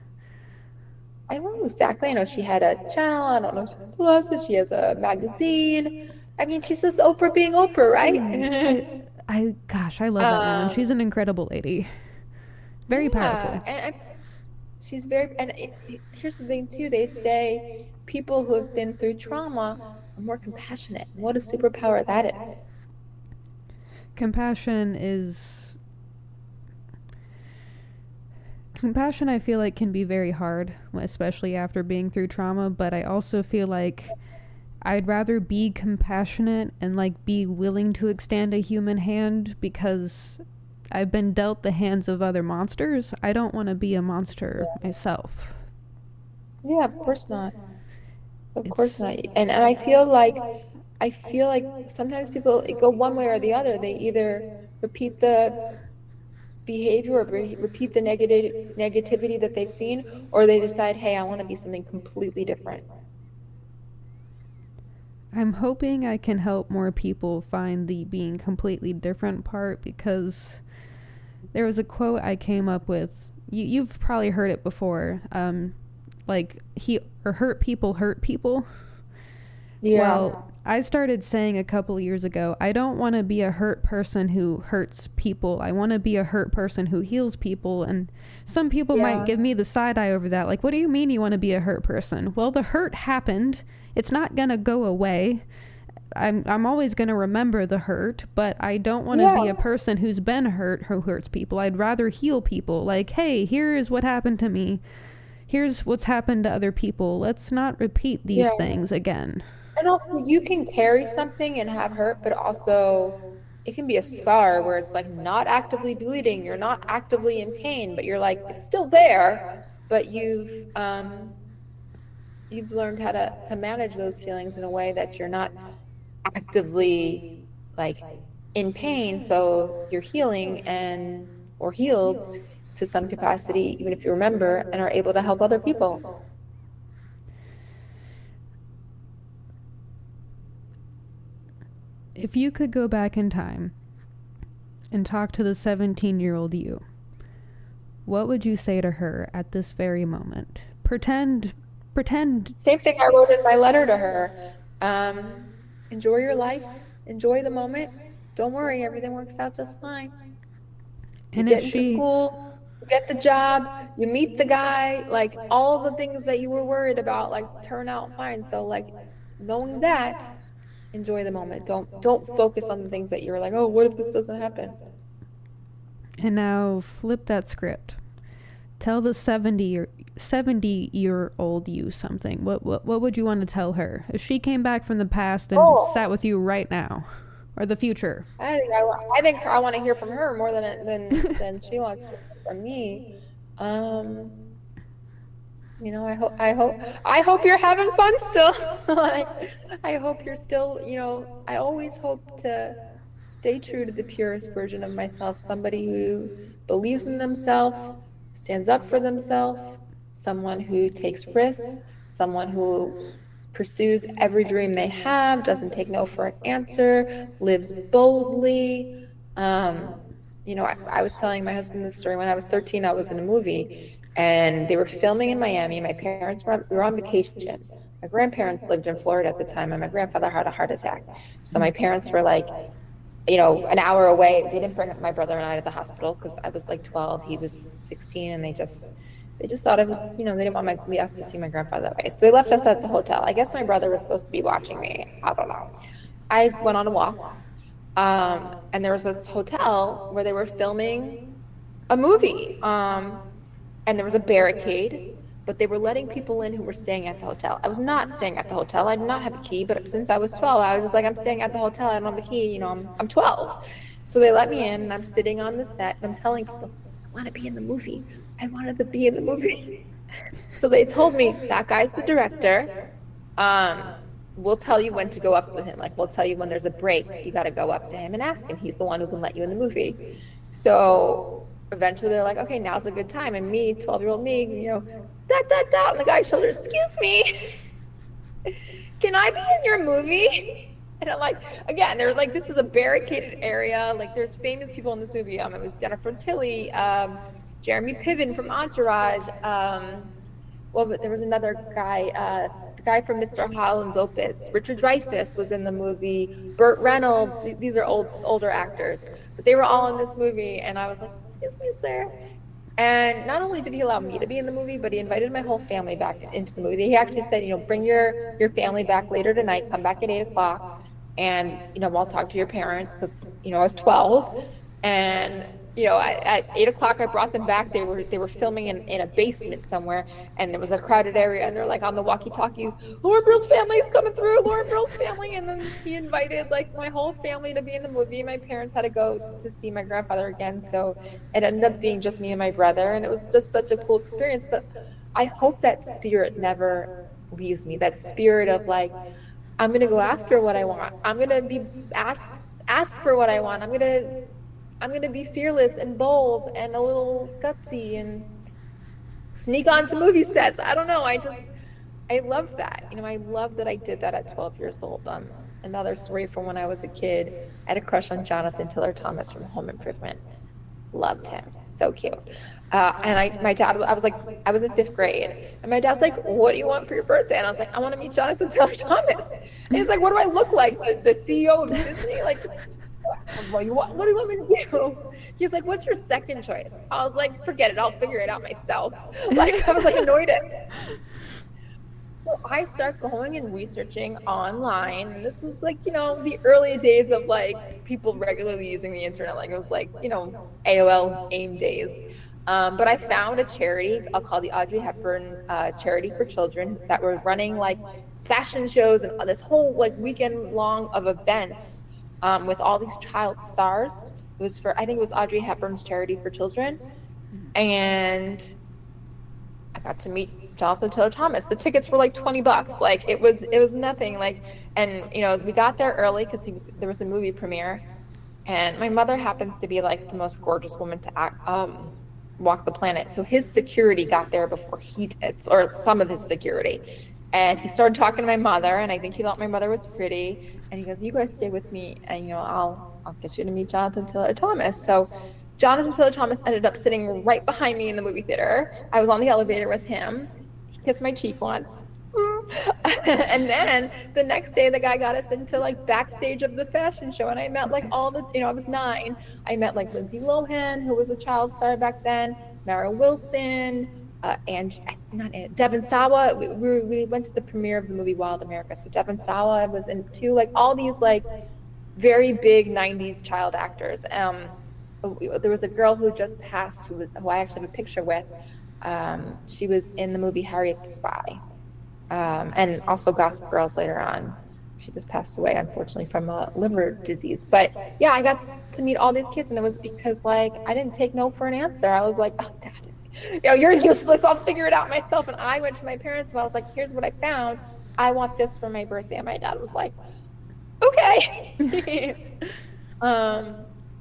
I don't know exactly. I know she had a channel. I don't know if she still has it. She has a magazine. I mean, she's just Oprah being Oprah, right? I love that woman. She's an incredible lady. Very powerful. And she's very, and here's the thing too. They say people who have been through trauma are more compassionate. What a superpower that is. Compassion, I feel like, can be very hard, especially after being through trauma, but I also feel like I'd rather be compassionate and like be willing to extend a human hand because I've been dealt the hands of other monsters. I don't want to be a monster myself. Yeah, of course not. Of course not. And I feel like sometimes people go one way or the other. They either repeat the behavior or repeat the negativity that they've seen, or they decide, hey, I want to be something completely different. I'm hoping I can help more people find the being completely different part, because there was a quote I came up with. You've probably heard it before. Hurt people hurt people. Yeah. Well, I started saying a couple of years ago, I don't want to be a hurt person who hurts people. I want to be a hurt person who heals people. And some people might give me the side eye over that. Like, what do you mean you want to be a hurt person? Well, the hurt happened. It's not going to go away. I'm always going to remember the hurt, but I don't want to be a person who's been hurt, who hurts people. I'd rather heal people. Like, hey, here is what happened to me. Here's what's happened to other people. Let's not repeat these things again. And also, you can carry something and have hurt, but also it can be a scar where it's like not actively bleeding. You're not actively in pain, but you're like, it's still there, but you've learned how to manage those feelings in a way that you're not actively like in pain. So you're healing or healed to some capacity, even if you remember, and are able to help other people. If you could go back in time and talk to the 17-year-old you, what would you say to her at this very moment? Pretend. Same thing I wrote in my letter to her. Enjoy your life. Enjoy the moment. Don't worry, everything works out just fine. You get into school, you get the job, you meet the guy, like all the things that you were worried about, like turn out fine. So like knowing that, enjoy the moment. Don't focus on the things that you're like, oh, what if this doesn't happen? And now flip that script. Tell the 70-year-old you something. What would you want to tell her if she came back from the past and sat with you right now, or the future? I think I want to hear from her more than she wants to hear from me. You know, I hope you're having fun still. Like, I hope you're still, you know, I always hope to stay true to the purest version of myself, somebody who believes in themselves, stands up for themselves, someone who takes risks, someone who pursues every dream they have, doesn't take no for an answer, lives boldly. You know, I was telling my husband this story. When I was 13, I was in a movie, and they were filming in Miami. My parents we were on vacation. My grandparents lived in Florida at the time, and my grandfather had a heart attack. So my parents were like, you know, an hour away. They didn't bring my brother and I to the hospital because I was like 12, he was 16, and they just thought it was, you know, they didn't want us to see my grandfather that way. So they left us at the hotel. I guess my brother was supposed to be watching me. I don't know. I went on a walk, and there was this hotel where they were filming a movie, and there was a barricade, but they were letting people in who were staying at the hotel. I was not staying at the hotel. I did not have a key, but since I was 12, I was just like, I'm staying at the hotel. I don't have a key. You know, I'm 12. So they let me in, and I'm sitting on the set, and I'm telling people, I want to be in the movie. I wanted to be in the movie. So they told me, that guy's the director. We'll tell you when to go up with him. Like, we'll tell you when there's a break. You got to go up to him and ask him. He's the one who can let you in the movie. So eventually they're like, okay, now's a good time. And me, 12-year-old me, you know, on the guy's shoulder, excuse me, can I be in your movie? And I'm like, again, they're like, this is a barricaded area. Like, there's famous people in this movie. It was Jennifer Tilly, Jeremy Piven from Entourage. But there was another guy, the guy from Mr. Holland's Opus. Richard Dreyfuss was in the movie. Burt Reynolds. These are older actors, but they were all in this movie. And I was like, excuse me, sir. And not only did he allow me to be in the movie, but he invited my whole family back into the movie. He actually said, you know, bring your family back later tonight. Come back at 8:00, and you know, I'll talk to your parents, because you know I was 12. And you know, at 8:00, I brought them back. They were filming in a basement somewhere, and it was a crowded area, and they're like on the walkie-talkies, Lauren Brill's family is coming through, Lauren Brill's family. And then he invited like my whole family to be in the movie. My parents had to go to see my grandfather again, so it ended up being just me and my brother, and it was just such a cool experience. But I hope that spirit never leaves me, that spirit of like, I'm gonna go after what I want. I'm gonna be ask for what I want. I'm gonna be fearless and bold and a little gutsy and sneak onto movie sets. I don't know. I love that. You know, I love that I did that at 12 years old. Another story from when I was a kid. I had a crush on Jonathan Taylor Thomas from Home Improvement. Loved him. So cute. my dad, I was in 5th grade, and my dad's like, "What do you want for your birthday?" And I was like, "I want to meet Jonathan Taylor Thomas." And he's like, "What do I look like? The CEO of Disney? Like, what do you want me to do?" He's like, "What's your second choice?" I was like, "Forget it. I'll figure it out myself." Like, I was like annoyed at it. So I start going and researching online. And this is like, the early days of like people regularly using the internet. Like it was like, AOL AIM days. But I found a charity called the Audrey Hepburn Charity for Children that were running like fashion shows and this whole like weekend long of events with all these child stars. I think it was Audrey Hepburn's Charity for Children. And I got to meet Jonathan Taylor Thomas. The tickets were like $20. Like it was nothing. Like, and we got there early because there was a movie premiere, and my mother happens to be like the most gorgeous woman to walk the planet. So his security got there before he did, or some of his security. And he started talking to my mother, and I think he thought my mother was pretty. And he goes, "You guys stay with me, and I'll get you to meet Jonathan Taylor Thomas." So Jonathan Taylor Thomas ended up sitting right behind me in the movie theater. I was on the elevator with him. He kissed my cheek once. And then the next day, the guy got us into like backstage of the fashion show, and I met like all the, I was 9. I met like Lindsay Lohan, who was a child star back then, Mara Wilson, and Devon Sawa. We went to the premiere of the movie Wild America, so Devon Sawa was in too. Like all these like very big 90s child actors. There was a girl who just passed who I actually have a picture with. She was in the movie Harriet the Spy, and also Gossip Girls later on. She just passed away, unfortunately, from a liver disease. But yeah, I got to meet all these kids, and it was because like I didn't take no for an answer. I was like, "Oh, Dad, you're useless. I'll figure it out myself." And I went to my parents and I was like, "Here's what I found. I want this for my birthday." And my dad was like, "Okay."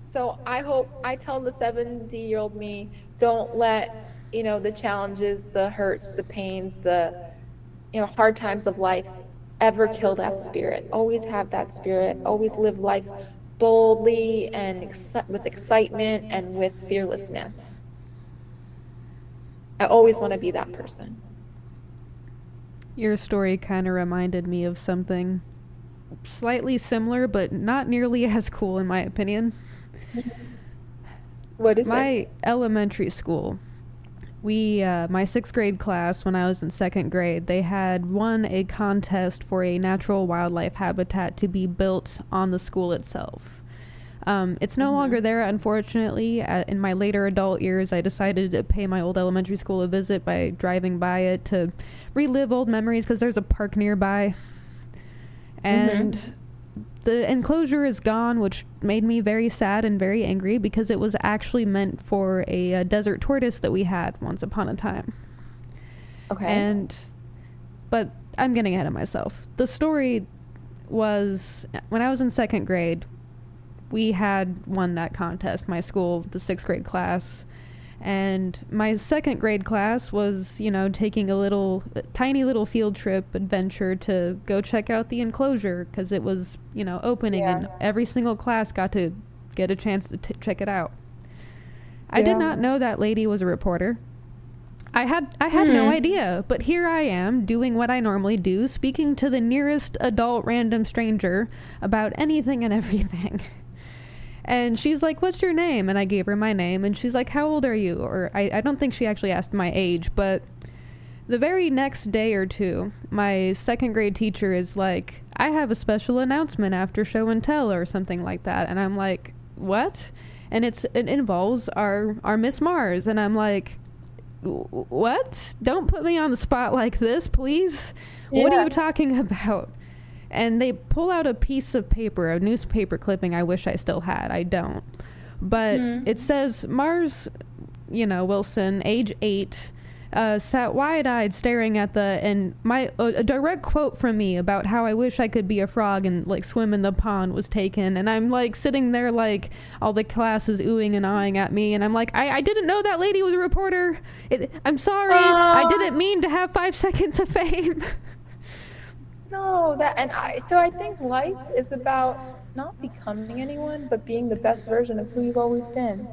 So I tell the 70-year-old me, don't let, the challenges, the hurts, the pains, the, hard times of life ever kill that spirit. Always have that spirit. Always live life boldly and with excitement and with fearlessness. I always want to be that person. Your story kind of reminded me of something slightly similar, but not nearly as cool in my opinion. What is my it? Elementary school, my 6th grade class, when I was in 2nd grade, they had won a contest for a natural wildlife habitat to be built on the school itself. It's no longer there, unfortunately. In my later adult years, I decided to pay my old elementary school a visit by driving by it to relive old memories, because there's a park nearby. And the enclosure is gone, which made me very sad and very angry, because it was actually meant for a desert tortoise that we had once upon a time. Okay. But I'm getting ahead of myself. The story was, when I was in 2nd grade, we had won that contest, my school, the 6th grade class. And my 2nd grade class was, taking a tiny little field trip adventure to go check out the enclosure, because it was, opening, and every single class got to get a chance to check it out. I did not know that lady was a reporter. I had no idea, but here I am doing what I normally do, speaking to the nearest adult random stranger about anything and everything. And she's like, "What's your name?" And I gave her my name, and she's like, "How old are you?" Or I don't think she actually asked my age, but the very next day or two, my 2nd grade teacher is like, "I have a special announcement after show and tell," or something like that. And I'm like, "What?" And it involves our Miss Mars. And I'm like, "What? Don't put me on the spot like this, please. What are you talking about?" And they pull out a piece of paper, a newspaper clipping I wish I still had. I don't. But it says, "Mars, Wilson, age 8, sat wide-eyed staring at and a direct quote from me about how I wish I could be a frog and like swim in the pond was taken." And I'm like sitting there like all the class is oohing and ahhing at me, and I'm like, I didn't know that lady was a reporter. I'm sorry. I didn't mean to have 5 seconds of fame. No, so I think life is about not becoming anyone, but being the best version of who you've always been.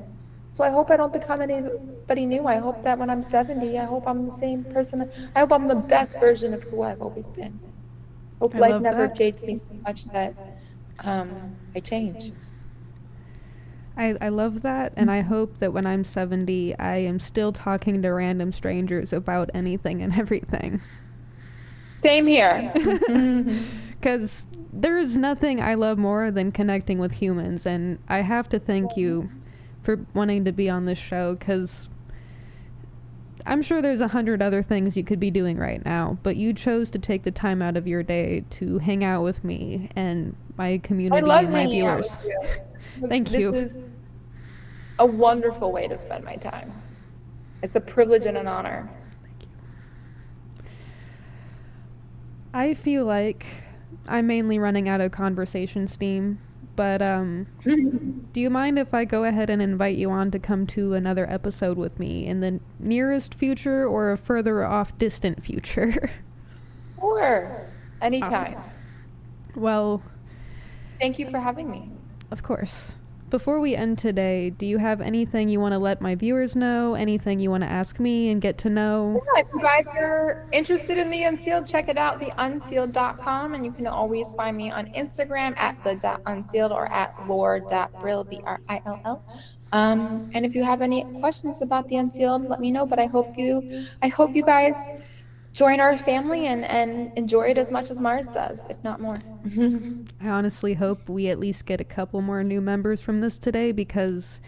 So I hope I don't become anybody new. I hope that when I'm 70, I hope I'm the same person. I hope I'm the best version of who I've always been. Hope I life love never that. jades me so much that I change. I love that, and I hope that when I'm 70, I am still talking to random strangers about anything and everything. Same here. Because there's nothing I love more than connecting with humans, and I have to thank you for wanting to be on this show, because I'm sure there's 100 other things you could be doing right now, but you chose to take the time out of your day to hang out with me and my community I love and my hanging out viewers. with you. Thank you. This is a wonderful way to spend my time. It's a privilege and an honor. I feel like I'm mainly running out of conversation steam, but do you mind if I go ahead and invite you on to come to another episode with me in the nearest future or a further off distant future? Sure. Anytime. Awesome. Well, thank you for having me. Of course. Before we end today, do you have anything you want to let my viewers know? Anything you want to ask me and get to know? Yeah, if you guys are interested in the Unsealed, check it out, theunsealed.com, and you can always find me on Instagram at the.unsealed or at lore.brill, Brill. And if you have any questions about the Unsealed, let me know. But I hope you guys join our family and enjoy it as much as Mars does, if not more. I honestly hope we at least get a couple more new members from this today, because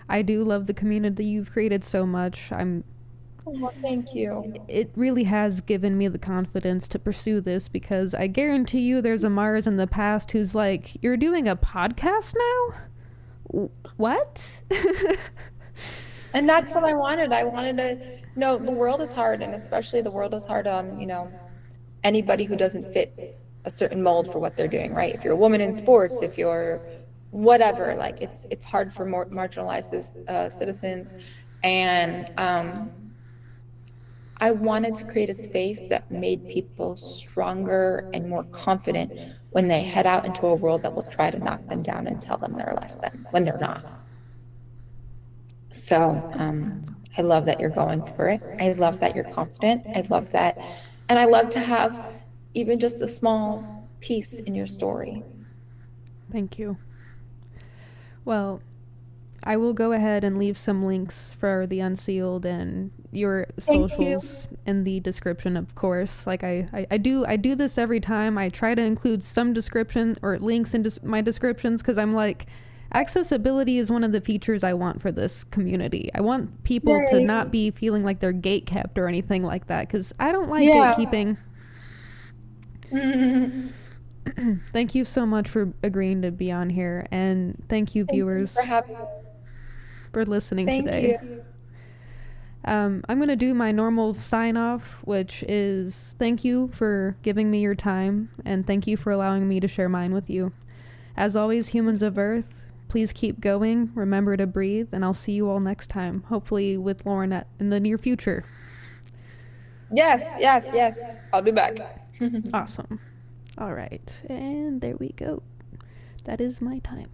I do love the community you've created so much. Oh, thank you. It really has given me the confidence to pursue this, because I guarantee you there's a Mars in the past who's like, you're doing a podcast now? What? And that's what I wanted. I wanted to, the world is hard, and especially the world is hard on, anybody who doesn't fit a certain mold for what they're doing, right? If you're a woman in sports, if you're whatever, like it's hard for more marginalized citizens. And I wanted to create a space that made people stronger and more confident when they head out into a world that will try to knock them down and tell them they're less than when they're not. So I love that you're going for it. I love that you're confident. I love that. And I love to have even just a small piece in your story. Thank you. Well, I will go ahead and leave some links for the Unsealed and your socials in the description, of course. Like I do this every time. I try to include some description or links in my descriptions, because I'm like, accessibility is one of the features I want for this community. I want people to not be feeling like they're gatekept or anything like that, because I don't like gatekeeping. Thank you so much for agreeing to be on here, and thank you, viewers, for listening today. I'm going to do my normal sign off, which is thank you for giving me your time, and thank you for allowing me to share mine with you. As always, humans of Earth, please keep going, remember to breathe, and I'll see you all next time, hopefully with Lauren in the near future. Yes. I'll be back. Awesome. All right, and there we go. That is my time.